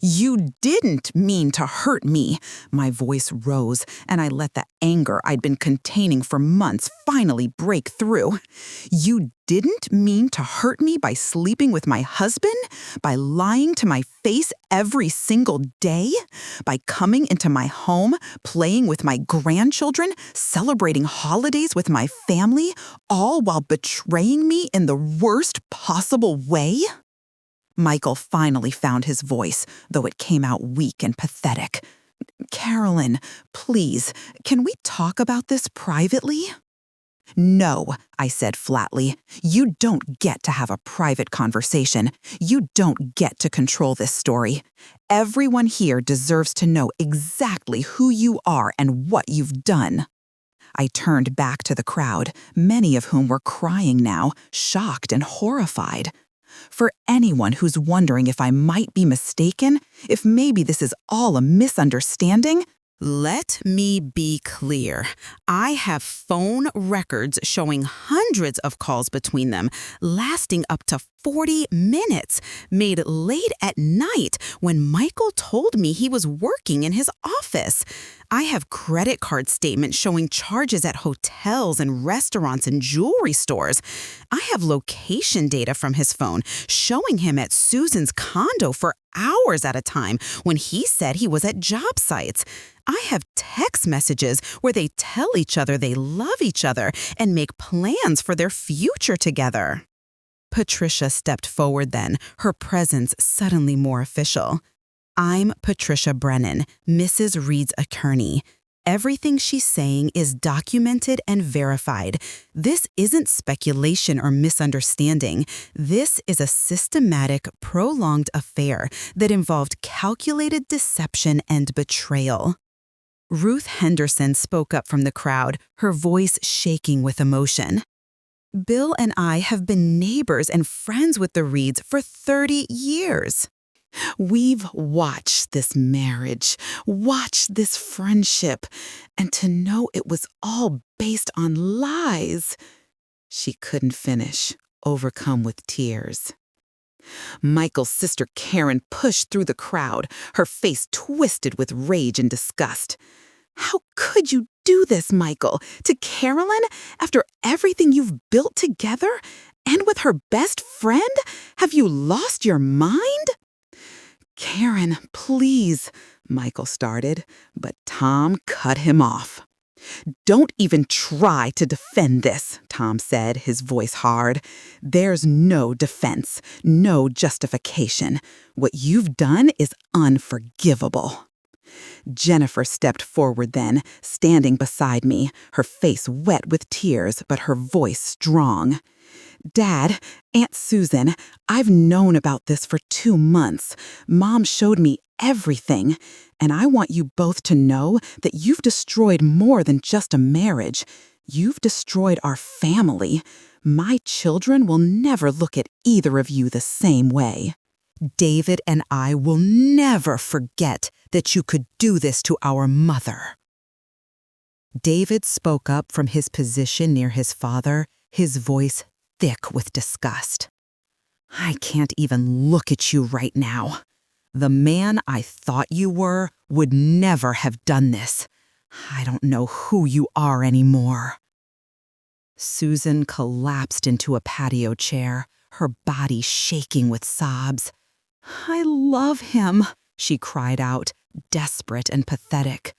"You didn't mean to hurt me." My voice rose, and I let the anger I'd been containing for months finally break through. "You didn't mean to hurt me by sleeping with my husband? By lying to my face every single day? By coming into my home, playing with my grandchildren, celebrating holidays with my family, all while betraying me in the worst possible way?" Michael finally found his voice, though it came out weak and pathetic. "Carolyn, please, can we talk about this privately?" "No," I said flatly. "You don't get to have a private conversation. You don't get to control this story. Everyone here deserves to know exactly who you are and what you've done." I turned back to the crowd, many of whom were crying now, shocked and horrified. For anyone who's wondering if I might be mistaken, if maybe this is all a misunderstanding, let me be clear. I have phone records showing hundreds of calls between them, lasting up to 40 minutes, made late at night when Michael told me he was working in his office. I have credit card statements showing charges at hotels and restaurants and jewelry stores. I have location data from his phone showing him at Susan's condo for hours at a time when he said he was at job sites. I have text messages where they tell each other they love each other and make plans for their future together. Patricia stepped forward then, her presence suddenly more official. I'm Patricia Brennan, Mrs. Reed's attorney. Everything she's saying is documented and verified. This isn't speculation or misunderstanding. This is a systematic, prolonged affair that involved calculated deception and betrayal. Ruth Henderson spoke up from the crowd, her voice shaking with emotion. Bill and I have been neighbors and friends with the Reeds for 30 years. We've watched this marriage, watched this friendship, and to know it was all based on lies. She couldn't finish, overcome with tears. Michael's sister Karen pushed through the crowd, her face twisted with rage and disgust. How could you do this, Michael, to Carolyn after everything you've built together? And with her best friend? Have you lost your mind? Karen, please, Michael started, but Tom cut him off. Don't even try to defend this, Tom said, his voice hard. There's no defense, no justification. What you've done is unforgivable. Jennifer stepped forward then, standing beside me, her face wet with tears, but her voice strong. Dad, Aunt Susan, I've known about this for 2 months. Mom showed me everything, and I want you both to know that you've destroyed more than just a marriage. You've destroyed our family. My children will never look at either of you the same way. David and I will never forget that you could do this to our mother. David spoke up from his position near his father, his voice thick with disgust. I can't even look at you right now. The man I thought you were would never have done this. I don't know who you are anymore. Susan collapsed into a patio chair, her body shaking with sobs. I love him, she cried out, desperate and pathetic.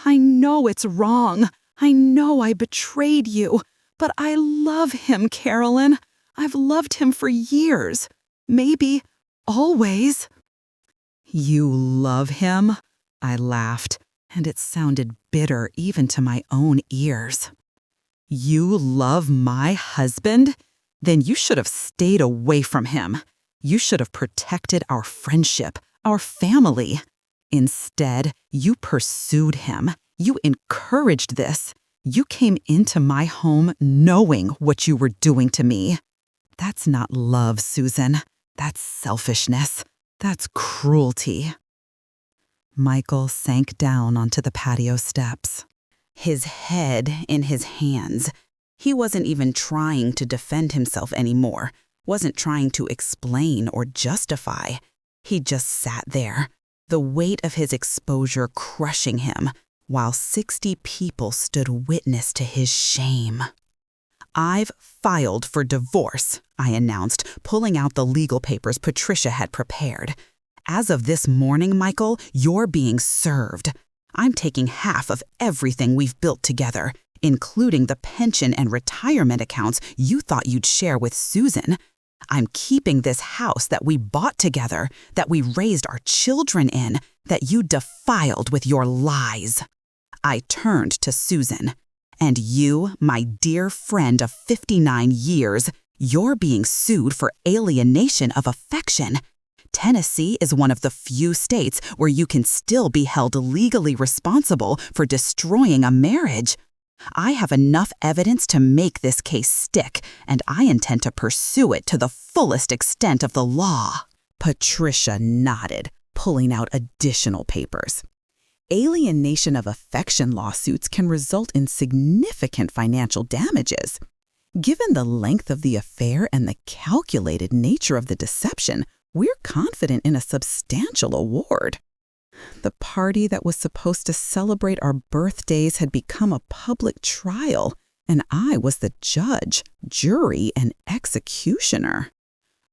I know it's wrong. I know I betrayed you. But I love him, Carolyn. I've loved him for years. Maybe always. You love him? I laughed, and it sounded bitter even to my own ears. You love my husband? Then you should have stayed away from him. You should have protected our friendship, our family. Instead, you pursued him. You encouraged this. You came into my home knowing what you were doing to me. That's not love, Susan. That's selfishness. That's cruelty. Michael sank down onto the patio steps, his head in his hands. He wasn't even trying to defend himself anymore, wasn't trying to explain or justify. He just sat there, the weight of his exposure crushing him, while 60 people stood witness to his shame. I've filed for divorce, I announced, pulling out the legal papers Patricia had prepared. As of this morning, Michael, you're being served. I'm taking half of everything we've built together, including the pension and retirement accounts you thought you'd share with Susan. I'm keeping this house that we bought together, that we raised our children in, that you defiled with your lies. I turned to Susan. And you, my dear friend of 59 years, you're being sued for alienation of affection. Tennessee is one of the few states where you can still be held legally responsible for destroying a marriage. I have enough evidence to make this case stick, and I intend to pursue it to the fullest extent of the law. Patricia nodded, pulling out additional papers. Alienation of affection lawsuits can result in significant financial damages. Given the length of the affair and the calculated nature of the deception, we're confident in a substantial award. The party that was supposed to celebrate our birthdays had become a public trial, and I was the judge, jury, and executioner.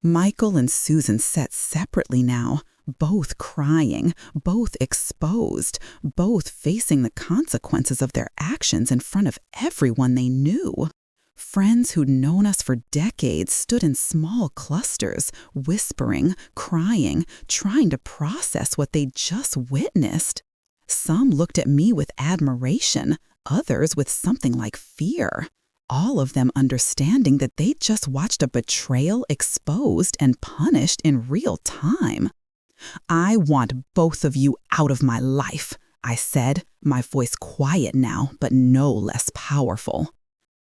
Michael and Susan sat separately now, both crying, both exposed, both facing the consequences of their actions in front of everyone they knew. Friends who'd known us for decades stood in small clusters, whispering, crying, trying to process what they'd just witnessed. Some looked at me with admiration, others with something like fear. All of them understanding that they'd just watched a betrayal exposed and punished in real time. "I want both of you out of my life," I said, my voice quiet now, but no less powerful.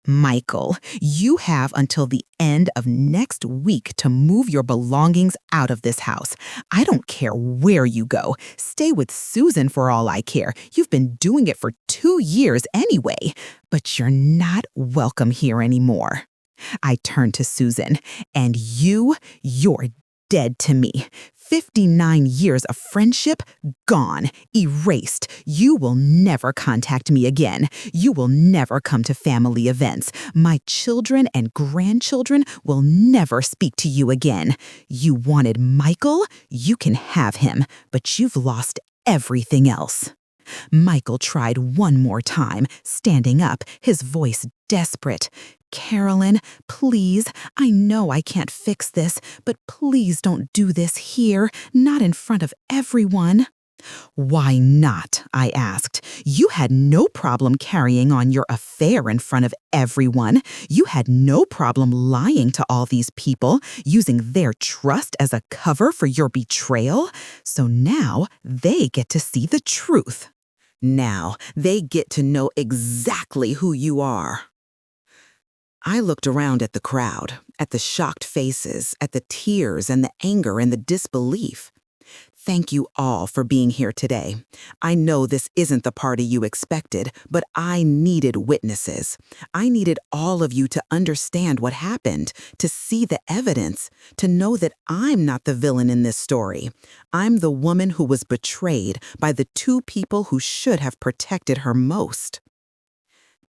"Michael, you have until the end of next week to move your belongings out of this house. I don't care where you go. Stay with Susan for all I care. You've been doing it for 2 years anyway, but you're not welcome here anymore." I turned to Susan. "And you're dead to me. 59 years of friendship, gone, erased. You will never contact me again. You will never come to family events. My children and grandchildren will never speak to you again. You wanted Michael? You can have him, but you've lost everything else." Michael tried one more time, standing up, his voice desperate. "Carolyn, please, I know I can't fix this, but please don't do this here, not in front of everyone." "Why not?" I asked. "You had no problem carrying on your affair in front of everyone. You had no problem lying to all these people, using their trust as a cover for your betrayal. So now they get to see the truth. Now they get to know exactly who you are." I looked around at the crowd, at the shocked faces, at the tears and the anger and the disbelief. Thank you all for being here today. I know this isn't the party you expected, but I needed witnesses. I needed all of you to understand what happened, to see the evidence, to know that I'm not the villain in this story. I'm the woman who was betrayed by the 2 people who should have protected her most.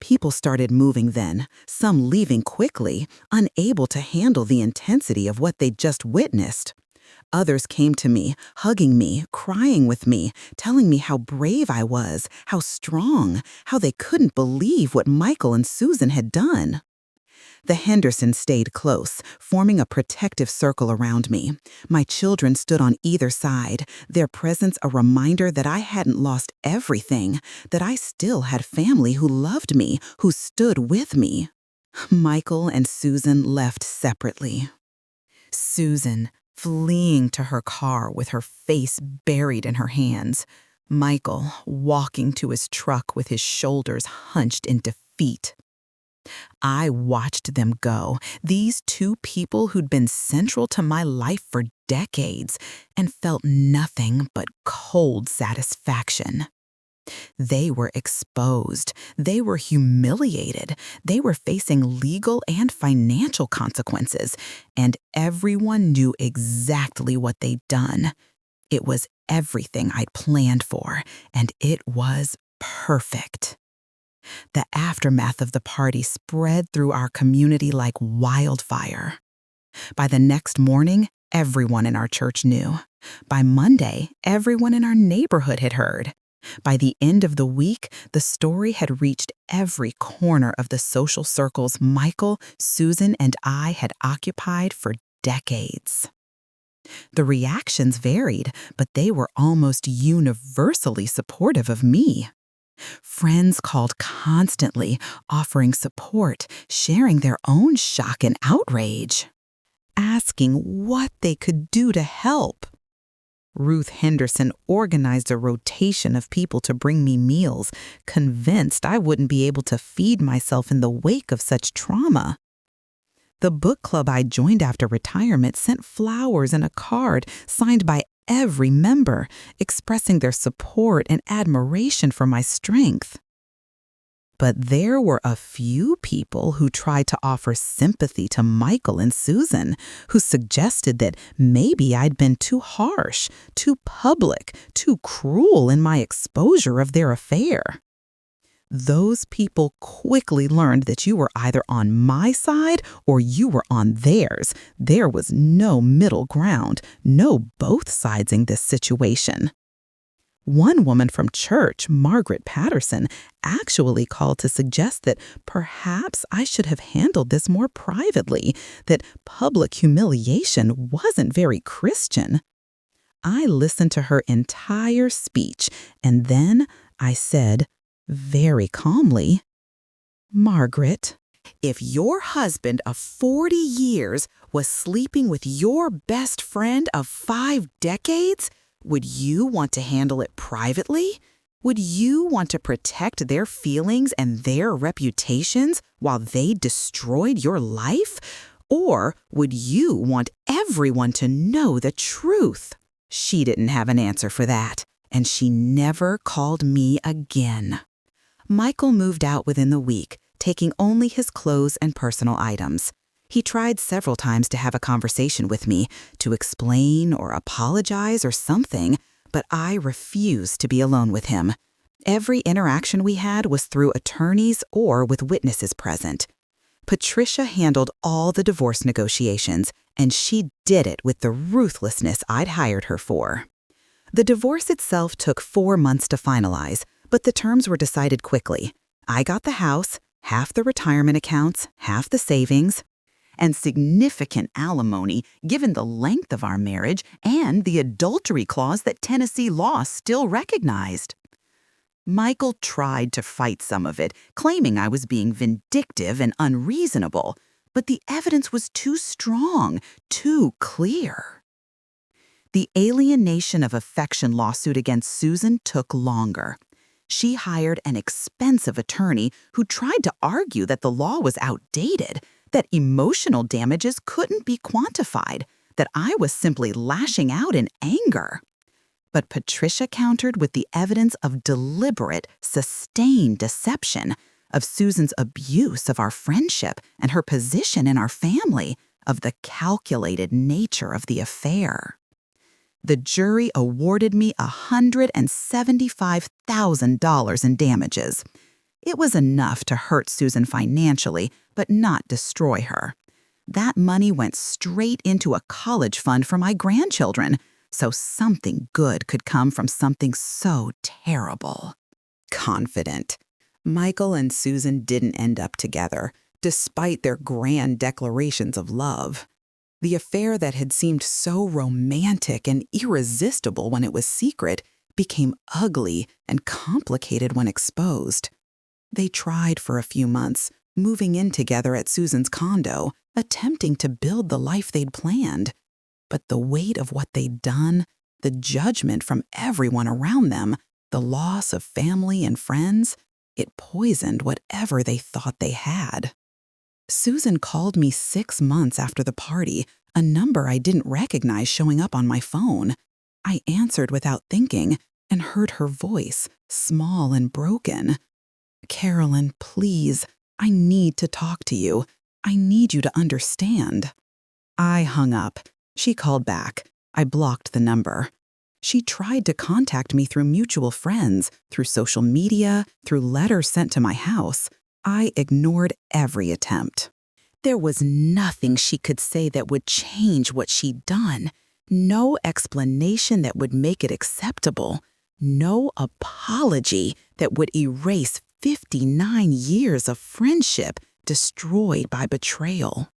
People started moving then, some leaving quickly, unable to handle the intensity of what they'd just witnessed. Others came to me, hugging me, crying with me, telling me how brave I was, how strong, how they couldn't believe what Michael and Susan had done. The Hendersons stayed close, forming a protective circle around me. My children stood on either side, their presence a reminder that I hadn't lost everything, that I still had family who loved me, who stood with me. Michael and Susan left separately. Susan, fleeing to her car with her face buried in her hands. Michael, walking to his truck with his shoulders hunched in defeat. I watched them go, these 2 people who'd been central to my life for decades, and felt nothing but cold satisfaction. They were exposed. They were humiliated. They were facing legal and financial consequences, and everyone knew exactly what they'd done. It was everything I'd planned for, and it was perfect. The aftermath of the party spread through our community like wildfire. By the next morning, everyone in our church knew. By Monday, everyone in our neighborhood had heard. By the end of the week, the story had reached every corner of the social circles Michael, Susan, and I had occupied for decades. The reactions varied, but they were almost universally supportive of me. Friends called constantly, offering support, sharing their own shock and outrage, asking what they could do to help. Ruth Henderson organized a rotation of people to bring me meals, convinced I wouldn't be able to feed myself in the wake of such trauma. The book club I joined after retirement sent flowers and a card signed by every member, expressing their support and admiration for my strength. But there were a few people who tried to offer sympathy to Michael and Susan, who suggested that maybe I'd been too harsh, too public, too cruel in my exposure of their affair. Those people quickly learned that you were either on my side or you were on theirs. There was no middle ground, no both sidesing this situation. One woman from church, Margaret Patterson, actually called to suggest that perhaps I should have handled this more privately, that public humiliation wasn't very Christian. I listened to her entire speech, and then I said, very calmly, "Margaret, if your husband of 40 years was sleeping with your best friend of 5 decades, would you want to handle it privately? Would you want to protect their feelings and their reputations while they destroyed your life? Or would you want everyone to know the truth?" She didn't have an answer for that, and she never called me again. Michael moved out within the week, taking only his clothes and personal items. He tried several times to have a conversation with me, to explain or apologize or something, but I refused to be alone with him. Every interaction we had was through attorneys or with witnesses present. Patricia handled all the divorce negotiations, and she did it with the ruthlessness I'd hired her for. The divorce itself took 4 months to finalize, but the terms were decided quickly. I got the house, half the retirement accounts, half the savings, and significant alimony given the length of our marriage and the adultery clause that Tennessee law still recognized. Michael tried to fight some of it, claiming I was being vindictive and unreasonable, but the evidence was too strong, too clear. The alienation of affection lawsuit against Susan took longer. She hired an expensive attorney who tried to argue that the law was outdated, that emotional damages couldn't be quantified, that I was simply lashing out in anger. But Patricia countered with the evidence of deliberate, sustained deception, of Susan's abuse of our friendship and her position in our family, of the calculated nature of the affair. The jury awarded me $175,000 in damages. It was enough to hurt Susan financially, but not destroy her. That money went straight into a college fund for my grandchildren, so something good could come from something so terrible. Confident. Michael and Susan didn't end up together, despite their grand declarations of love. The affair that had seemed so romantic and irresistible when it was secret became ugly and complicated when exposed. They tried for a few months, moving in together at Susan's condo, attempting to build the life they'd planned. But the weight of what they'd done, the judgment from everyone around them, the loss of family and friends, it poisoned whatever they thought they had. Susan called me 6 months after the party, a number I didn't recognize showing up on my phone. I answered without thinking and heard her voice, small and broken. "Carolyn, please, I need to talk to you. I need you to understand." I hung up. She called back. I blocked the number. She tried to contact me through mutual friends, through social media, through letters sent to my house. I ignored every attempt. There was nothing she could say that would change what she'd done. No explanation that would make it acceptable. No apology that would erase 59 years of friendship destroyed by betrayal.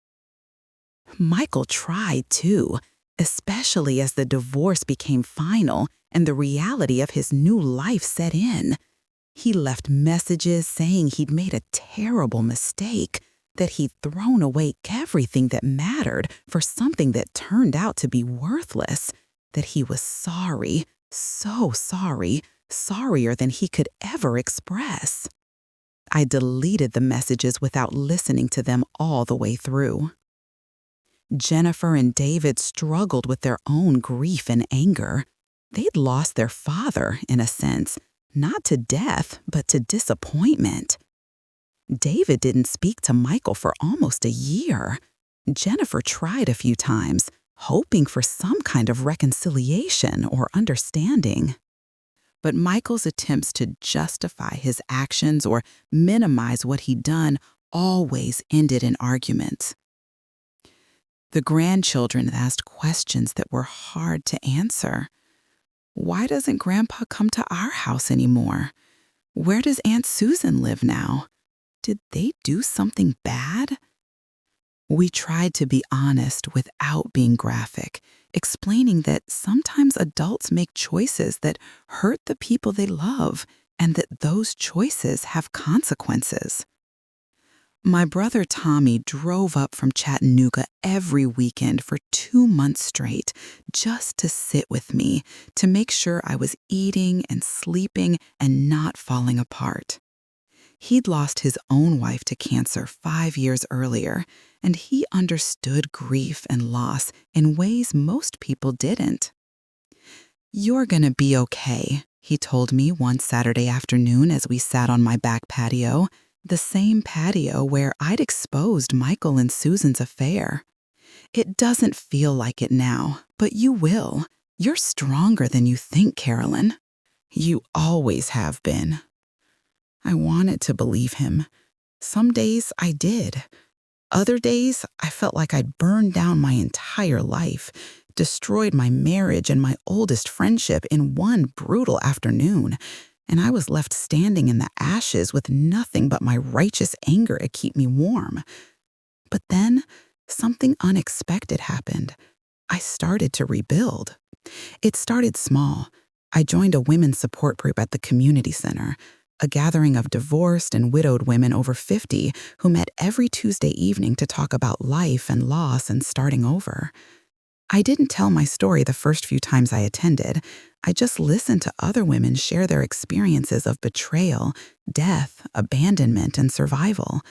Michael tried too, especially as the divorce became final and the reality of his new life set in. He left messages saying he'd made a terrible mistake, that he'd thrown away everything that mattered for something that turned out to be worthless, that he was sorry, so sorry, sorrier than he could ever express. I deleted the messages without listening to them all the way through. Jennifer and David struggled with their own grief and anger. They'd lost their father, in a sense, not to death, but to disappointment. David didn't speak to Michael for almost a year. Jennifer tried a few times, hoping for some kind of reconciliation or understanding. But Michael's attempts to justify his actions or minimize what he'd done always ended in arguments. The grandchildren asked questions that were hard to answer. Why doesn't Grandpa come to our house anymore? Where does Aunt Susan live now? Did they do something bad? We tried to be honest without being graphic, explaining that sometimes adults make choices that hurt the people they love and that those choices have consequences. My brother Tommy drove up from Chattanooga every weekend for 2 months straight just to sit with me, to make sure I was eating and sleeping and not falling apart. He'd lost his own wife to cancer 5 years earlier, and he understood grief and loss in ways most people didn't. "You're gonna be okay," he told me one Saturday afternoon as we sat on my back patio, the same patio where I'd exposed Michael and Susan's affair. "It doesn't feel like it now, but you will. You're stronger than you think, Carolyn. You always have been." I wanted to believe him. Some days I did. Other days I felt like I'd burned down my entire life, destroyed my marriage and my oldest friendship in one brutal afternoon, and I was left standing in the ashes with nothing but my righteous anger to keep me warm. But then something unexpected happened. I started to rebuild. It started small. I joined a women's support group at the community center, a gathering of divorced and widowed women over 50 who met every Tuesday evening to talk about life and loss and starting over. I didn't tell my story the first few times I attended. I just listened to other women share their experiences of betrayal, death, abandonment, and survival.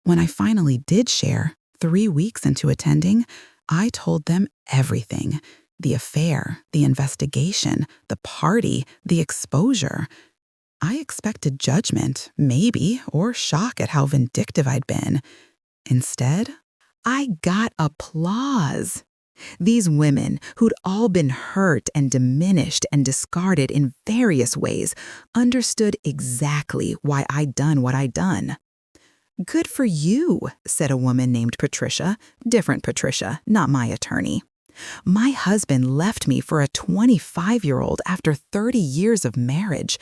When I finally did share, 3 weeks into attending, I told them everything: the affair, the investigation, the party, the exposure. I expected judgment, maybe, or shock at how vindictive I'd been. Instead, I got applause. These women, who'd all been hurt and diminished and discarded in various ways, understood exactly why I'd done what I'd done. "Good for you," said a woman named Patricia, different Patricia, not my attorney. "My husband left me for a 25-year-old after 30 years of marriage.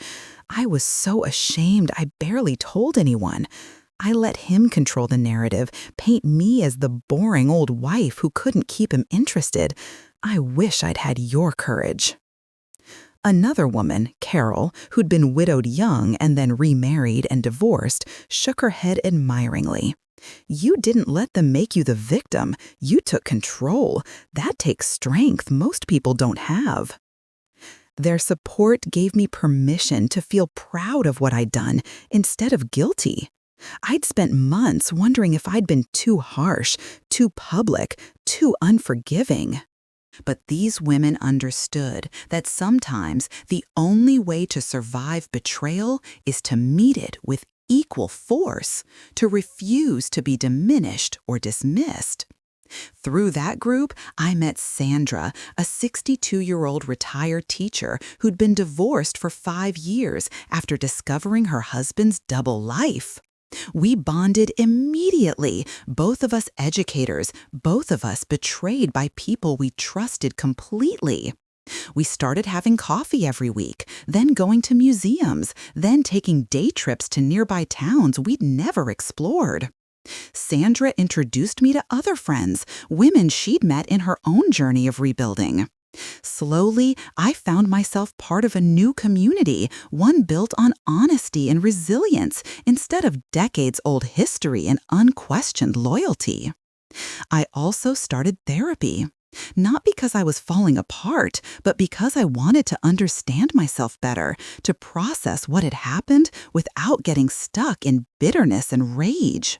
I was so ashamed I barely told anyone. I let him control the narrative, paint me as the boring old wife who couldn't keep him interested. I wish I'd had your courage." Another woman, Carol, who'd been widowed young and then remarried and divorced, shook her head admiringly. "You didn't let them make you the victim. You took control. That takes strength most people don't have." Their support gave me permission to feel proud of what I'd done instead of guilty. I'd spent months wondering if I'd been too harsh, too public, too unforgiving. But these women understood that sometimes the only way to survive betrayal is to meet it with equal force, to refuse to be diminished or dismissed. Through that group, I met Sandra, a 62-year-old retired teacher who'd been divorced for 5 years after discovering her husband's double life. We bonded immediately, both of us educators, both of us betrayed by people we trusted completely. We started having coffee every week, then going to museums, then taking day trips to nearby towns we'd never explored. Sandra introduced me to other friends, women she'd met in her own journey of rebuilding. Slowly, I found myself part of a new community, one built on honesty and resilience instead of decades-old history and unquestioned loyalty. I also started therapy, not because I was falling apart, but because I wanted to understand myself better, to process what had happened without getting stuck in bitterness and rage.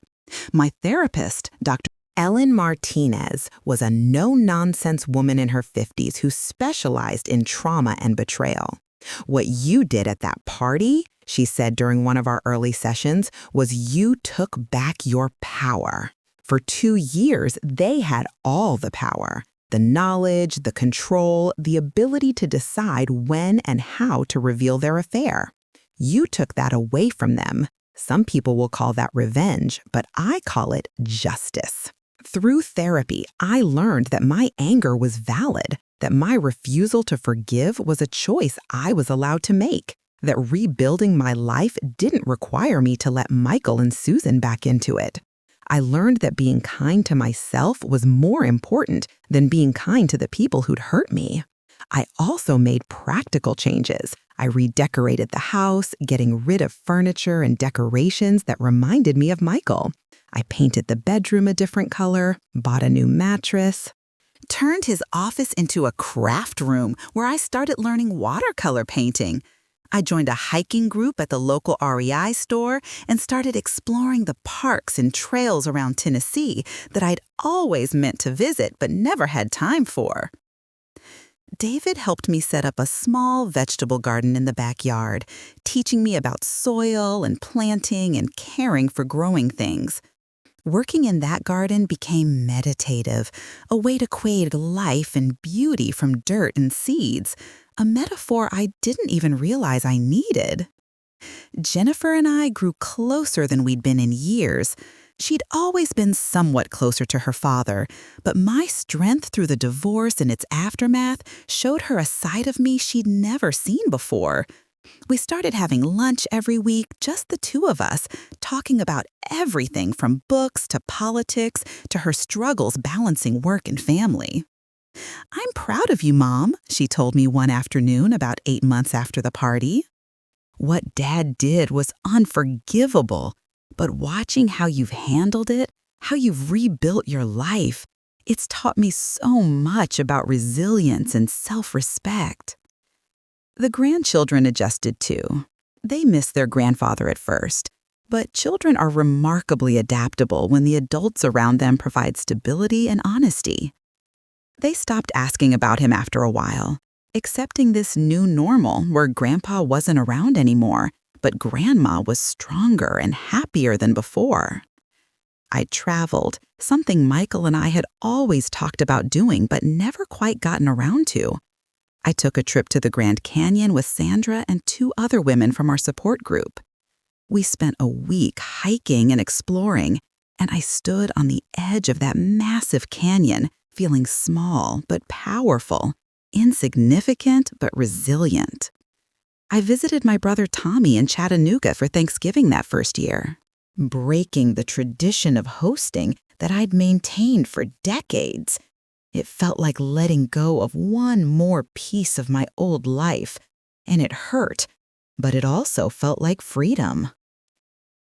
My therapist, Dr. Ellen Martinez, was a no-nonsense woman in her 50s who specialized in trauma and betrayal. "What you did at that party, she said during one of our early sessions, was you took back your power. For 2 years, they had all the power, the knowledge, the control, the ability to decide when and how to reveal their affair. You took that away from them. Some people will call that revenge, but I call it justice. Through therapy, I learned that my anger was valid, that my refusal to forgive was a choice I was allowed to make, that rebuilding my life didn't require me to let Michael and Susan back into it. I learned that being kind to myself was more important than being kind to the people who'd hurt me. I also made practical changes. I redecorated the house, getting rid of furniture and decorations that reminded me of Michael. I painted the bedroom a different color, bought a new mattress, turned his office into a craft room where I started learning watercolor painting. I joined a hiking group at the local REI store and started exploring the parks and trails around Tennessee that I'd always meant to visit but never had time for. David helped me set up a small vegetable garden in the backyard, teaching me about soil and planting and caring for growing things. Working in that garden became meditative, a way to create life and beauty from dirt and seeds, a metaphor I didn't even realize I needed. Jennifer and I grew closer than we'd been in years. She'd always been somewhat closer to her father, but my strength through the divorce and its aftermath showed her a side of me she'd never seen before. We started having lunch every week, just the two of us, talking about everything from books to politics to her struggles balancing work and family. "I'm proud of you, Mom," she told me one afternoon about 8 months after the party. What Dad did was unforgivable, but watching how you've handled it, how you've rebuilt your life, it's taught me so much about resilience and self-respect. The grandchildren adjusted too. They missed their grandfather at first, but children are remarkably adaptable when the adults around them provide stability and honesty. They stopped asking about him after a while, accepting this new normal where Grandpa wasn't around anymore, but Grandma was stronger and happier than before. I traveled, something Michael and I had always talked about doing but never quite gotten around to. I took a trip to the Grand Canyon with Sandra and 2 other women from our support group. We spent a week hiking and exploring, and I stood on the edge of that massive canyon, feeling small but powerful, insignificant but resilient. I visited my brother Tommy in Chattanooga for Thanksgiving that first year, breaking the tradition of hosting that I'd maintained for decades. It felt like letting go of one more piece of my old life, and it hurt, but it also felt like freedom.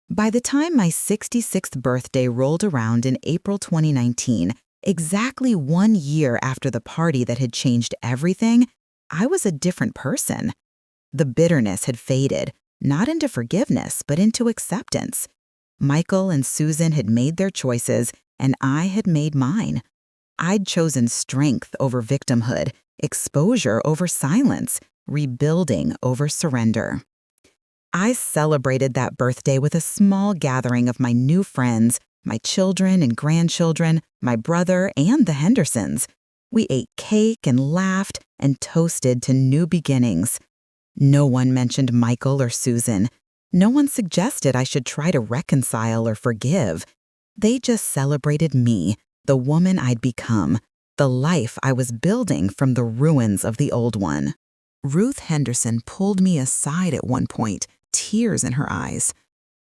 By the time my 66th birthday rolled around in April 2019, exactly 1 year after the party that had changed everything, I was a different person. The bitterness had faded, not into forgiveness, but into acceptance. Michael and Susan had made their choices, and I had made mine. I'd chosen strength over victimhood, exposure over silence, rebuilding over surrender. I celebrated that birthday with a small gathering of my new friends, my children and grandchildren, my brother, and the Hendersons. We ate cake and laughed and toasted to new beginnings. No one mentioned Michael or Susan. No one suggested I should try to reconcile or forgive. They just celebrated me, the woman I'd become, the life I was building from the ruins of the old one. Ruth Henderson pulled me aside at one point, tears in her eyes.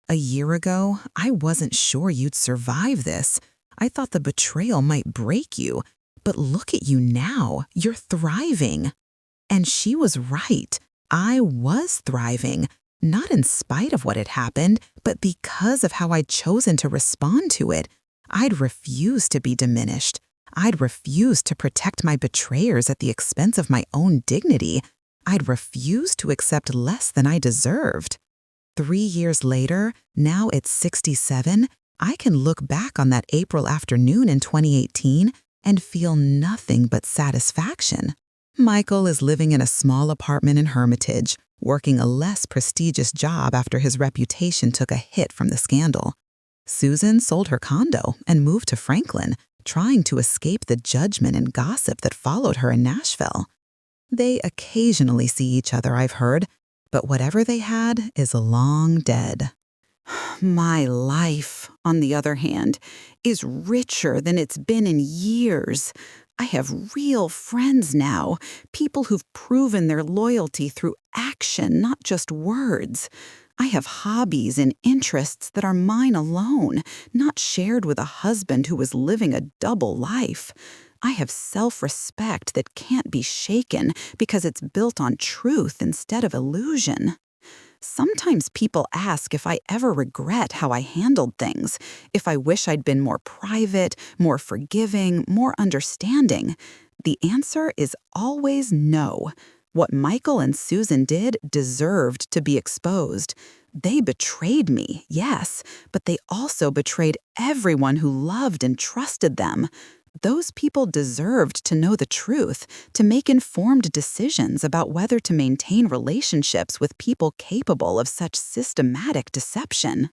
"A year ago, I wasn't sure you'd survive this. I thought the betrayal might break you. But look at you now. You're thriving." And she was right. I was thriving, not in spite of what had happened, but because of how I'd chosen to respond to it. I'd refused to be diminished. I'd refused to protect my betrayers at the expense of my own dignity. I'd refused to accept less than I deserved. 3 years later, now at 67, I can look back on that April afternoon in 2018 and feel nothing but satisfaction. Michael is living in a small apartment in Hermitage, working a less prestigious job after his reputation took a hit from the scandal. Susan sold her condo and moved to Franklin, trying to escape the judgment and gossip that followed her in Nashville. They occasionally see each other, I've heard, but whatever they had is long dead. My life, on the other hand, is richer than it's been in years. I have real friends now, people who've proven their loyalty through action, not just words. I have hobbies and interests that are mine alone, not shared with a husband who was living a double life. I have self-respect that can't be shaken because it's built on truth instead of illusion. Sometimes people ask if I ever regret how I handled things, if I wish I'd been more private, more forgiving, more understanding. The answer is always no. What Michael and Susan did deserved to be exposed. They betrayed me, yes, but they also betrayed everyone who loved and trusted them. Those people deserved to know the truth, to make informed decisions about whether to maintain relationships with people capable of such systematic deception.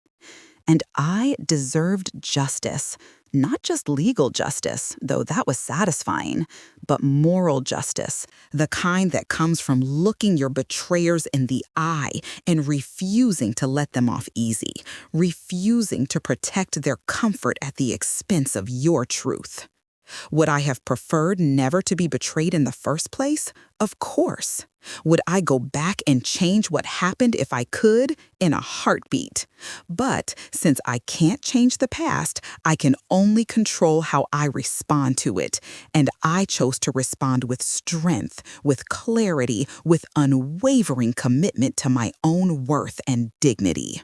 And I deserved justice, not just legal justice, though that was satisfying, but moral justice, the kind that comes from looking your betrayers in the eye and refusing to let them off easy, refusing to protect their comfort at the expense of your truth. Would I have preferred never to be betrayed in the first place? Of course. Would I go back and change what happened if I could? In a heartbeat. But since I can't change the past, I can only control how I respond to it. And I chose to respond with strength, with clarity, with unwavering commitment to my own worth and dignity.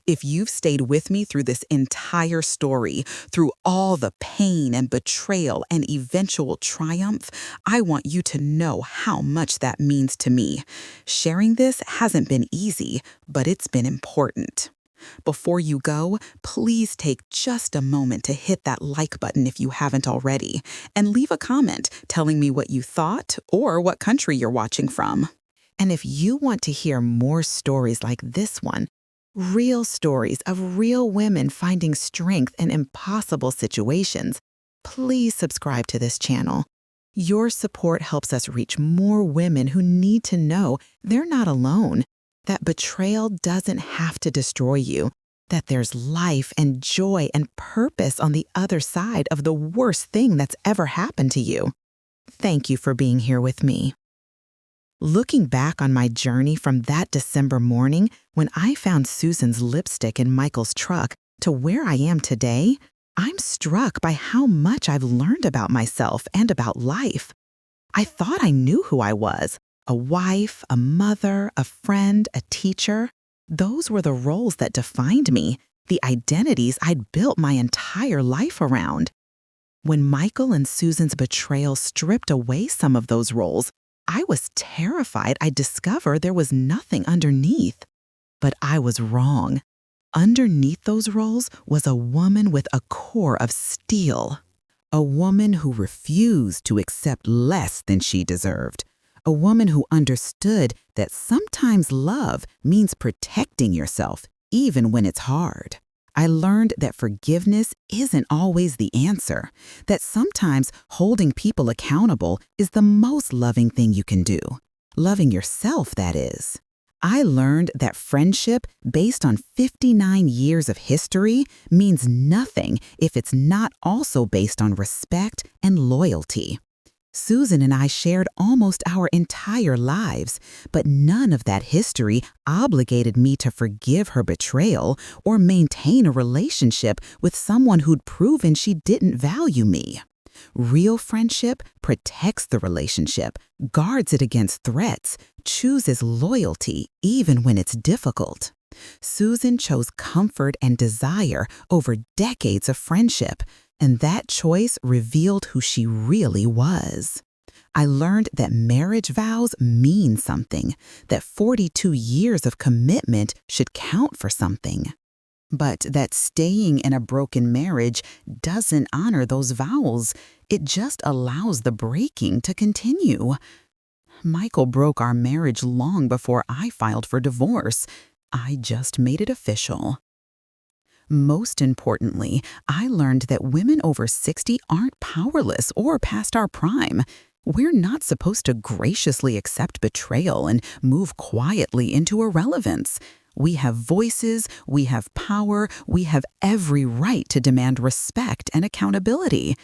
If you've stayed with me through this entire story, through all the pain and betrayal and eventual triumph, I want you to know how much that means to me. Sharing this hasn't been easy, but it's been important. Before you go, please take just a moment to hit that like button if you haven't already, and leave a comment telling me what you thought or what country you're watching from. And if you want to hear more stories like this one, real stories of real women finding strength in impossible situations, please subscribe to this channel. Your support helps us reach more women who need to know they're not alone, that betrayal doesn't have to destroy you, that there's life and joy and purpose on the other side of the worst thing that's ever happened to you. Thank you for being here with me. Looking back on my journey from that December morning when I found Susan's lipstick in Michael's truck to where I am today, I'm struck by how much I've learned about myself and about life. I thought I knew who I was, a wife, a mother, a friend, a teacher. Those were the roles that defined me, the identities I'd built my entire life around. When Michael and Susan's betrayal stripped away some of those roles, I was terrified I'd discover there was nothing underneath. But I was wrong. Underneath those roles was a woman with a core of steel. A woman who refused to accept less than she deserved. A woman who understood that sometimes love means protecting yourself, even when it's hard. I learned that forgiveness isn't always the answer, that sometimes holding people accountable is the most loving thing you can do. Loving yourself, that is. I learned that friendship based on 59 years of history means nothing if it's not also based on respect and loyalty. Susan and I shared almost our entire lives, but none of that history obligated me to forgive her betrayal or maintain a relationship with someone who'd proven she didn't value me. Real friendship protects the relationship, guards it against threats, chooses loyalty even when it's difficult. Susan chose comfort and desire over decades of friendship, and that choice revealed who she really was. I learned that marriage vows mean something, that 42 years of commitment should count for something. But that staying in a broken marriage doesn't honor those vows. It just allows the breaking to continue. Michael broke our marriage long before I filed for divorce. I just made it official. Most importantly, I learned that women over 60 aren't powerless or past our prime. We're not supposed to graciously accept betrayal and move quietly into irrelevance. We have voices, we have power, we have every right to demand respect and accountability.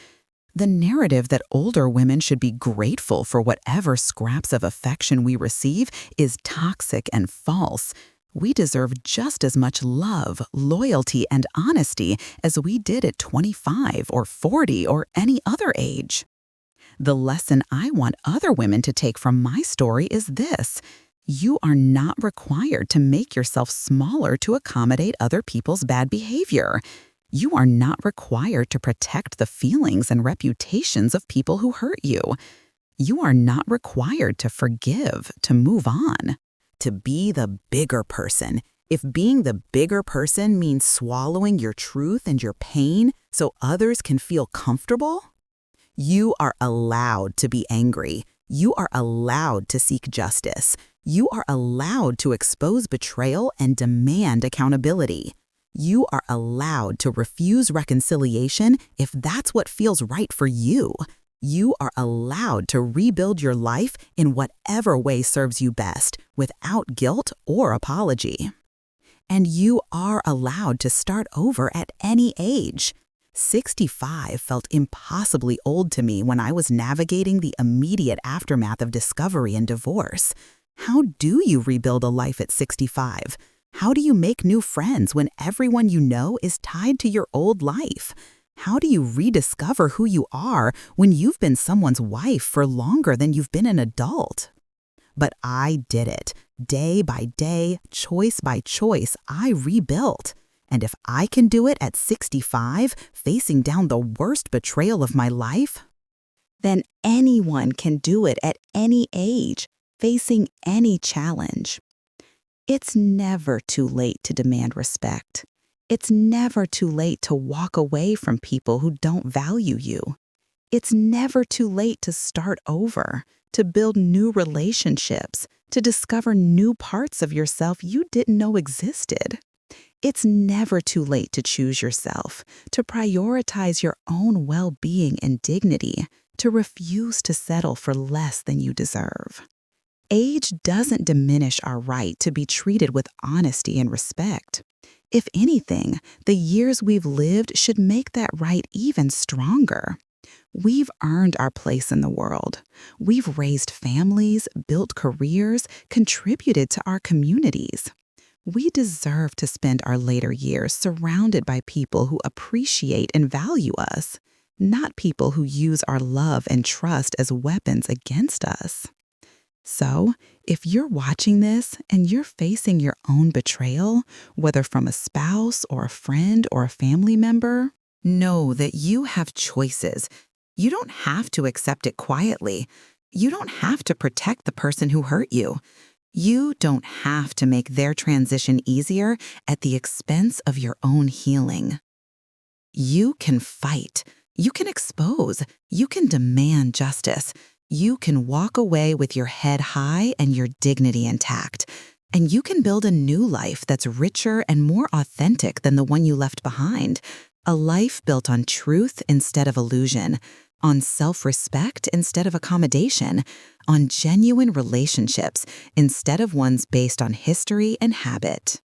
The narrative that older women should be grateful for whatever scraps of affection we receive is toxic and false. We deserve just as much love, loyalty, and honesty as we did at 25 or 40 or any other age. The lesson I want other women to take from my story is this: you are not required to make yourself smaller to accommodate other people's bad behavior. You are not required to protect the feelings and reputations of people who hurt you. You are not required to forgive, to move on, to be the bigger person. If being the bigger person means swallowing your truth and your pain so others can feel comfortable, you are allowed to be angry. You are allowed to seek justice. You are allowed to expose betrayal and demand accountability. You are allowed to refuse reconciliation if that's what feels right for you. You are allowed to rebuild your life in whatever way serves you best, without guilt or apology. And you are allowed to start over at any age. 65 felt impossibly old to me when I was navigating the immediate aftermath of discovery and divorce. How do you rebuild a life at 65? How do you make new friends when everyone you know is tied to your old life? How do you rediscover who you are when you've been someone's wife for longer than you've been an adult? But I did it. Day by day, choice by choice, I rebuilt. And if I can do it at 65, facing down the worst betrayal of my life, then anyone can do it at any age, facing any challenge. It's never too late to demand respect. It's never too late to walk away from people who don't value you. It's never too late to start over, to build new relationships, to discover new parts of yourself you didn't know existed. It's never too late to choose yourself, to prioritize your own well-being and dignity, to refuse to settle for less than you deserve. Age doesn't diminish our right to be treated with honesty and respect. If anything, the years we've lived should make that right even stronger. We've earned our place in the world. We've raised families, built careers, contributed to our communities. We deserve to spend our later years surrounded by people who appreciate and value us, not people who use our love and trust as weapons against us. So, if you're watching this and you're facing your own betrayal, whether from a spouse or a friend or a family member, know that you have choices. You don't have to accept it quietly. You don't have to protect the person who hurt you. You don't have to make their transition easier at the expense of your own healing. You can fight. You can expose. You can demand justice. You can walk away with your head high and your dignity intact. And you can build a new life that's richer and more authentic than the one you left behind. A life built on truth instead of illusion, on self-respect instead of accommodation, on genuine relationships instead of ones based on history and habit.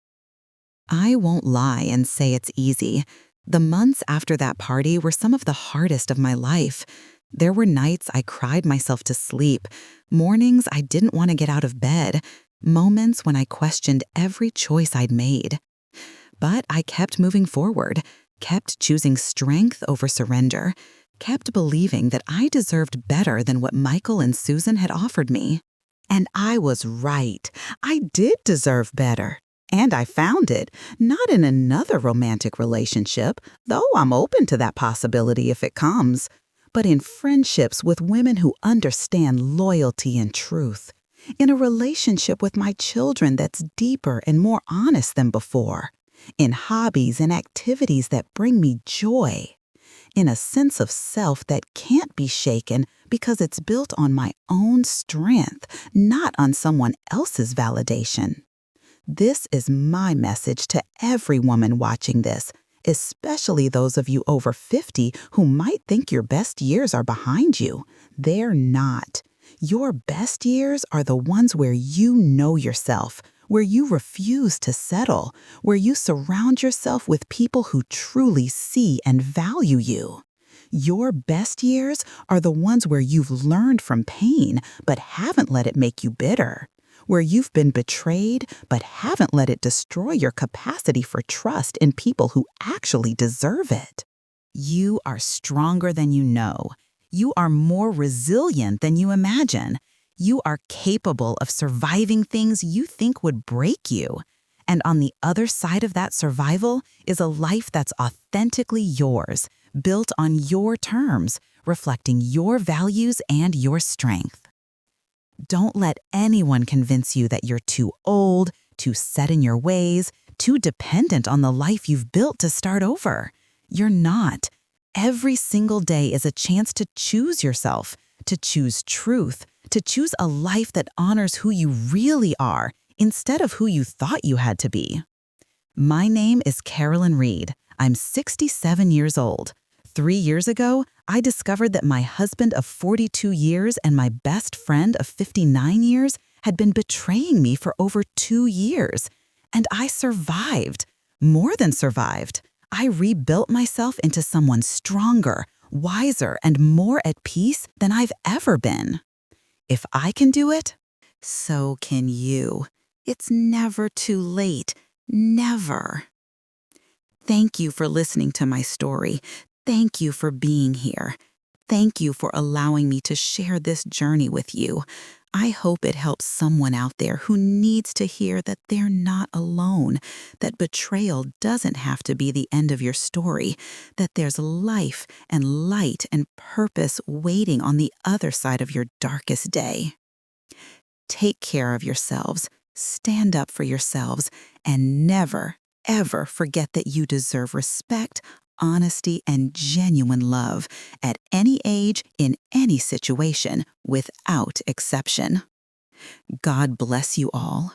I won't lie and say it's easy. The months after that party were some of the hardest of my life. There were nights I cried myself to sleep, mornings I didn't want to get out of bed, moments when I questioned every choice I'd made. But I kept moving forward, kept choosing strength over surrender, kept believing that I deserved better than what Michael and Susan had offered me. And I was right. I did deserve better. And I found it, not in another romantic relationship, though I'm open to that possibility if it comes, but in friendships with women who understand loyalty and truth, in a relationship with my children that's deeper and more honest than before, in hobbies and activities that bring me joy, in a sense of self that can't be shaken because it's built on my own strength, not on someone else's validation. This is my message to every woman watching this, especially those of you over 50 who might think your best years are behind you. They're not. Your best years are the ones where you know yourself, where you refuse to settle, where you surround yourself with people who truly see and value you. Your best years are the ones where you've learned from pain but haven't let it make you bitter, where you've been betrayed but haven't let it destroy your capacity for trust in people who actually deserve it. You are stronger than you know. You are more resilient than you imagine. You are capable of surviving things you think would break you. And on the other side of that survival is a life that's authentically yours, built on your terms, reflecting your values and your strength. Don't let anyone convince you that you're too old, too set in your ways, too dependent on the life you've built to start over. You're not. Every single day is a chance to choose yourself, to choose truth, to choose a life that honors who you really are instead of who you thought you had to be. My name is Carolyn Reed. I'm 67 years old. 3 years ago, I discovered that my husband of 42 years and my best friend of 59 years had been betraying me for over 2 years. And I survived. More than survived. I rebuilt myself into someone stronger, wiser, and more at peace than I've ever been. If I can do it, so can you. It's never too late. Never. Thank you for listening to my story. Thank you for being here. Thank you for allowing me to share this journey with you. I hope it helps someone out there who needs to hear that they're not alone, that betrayal doesn't have to be the end of your story, that there's life and light and purpose waiting on the other side of your darkest day. Take care of yourselves, stand up for yourselves, and never, ever forget that you deserve respect, honesty, and genuine love at any age, in any situation, without exception. God bless you all.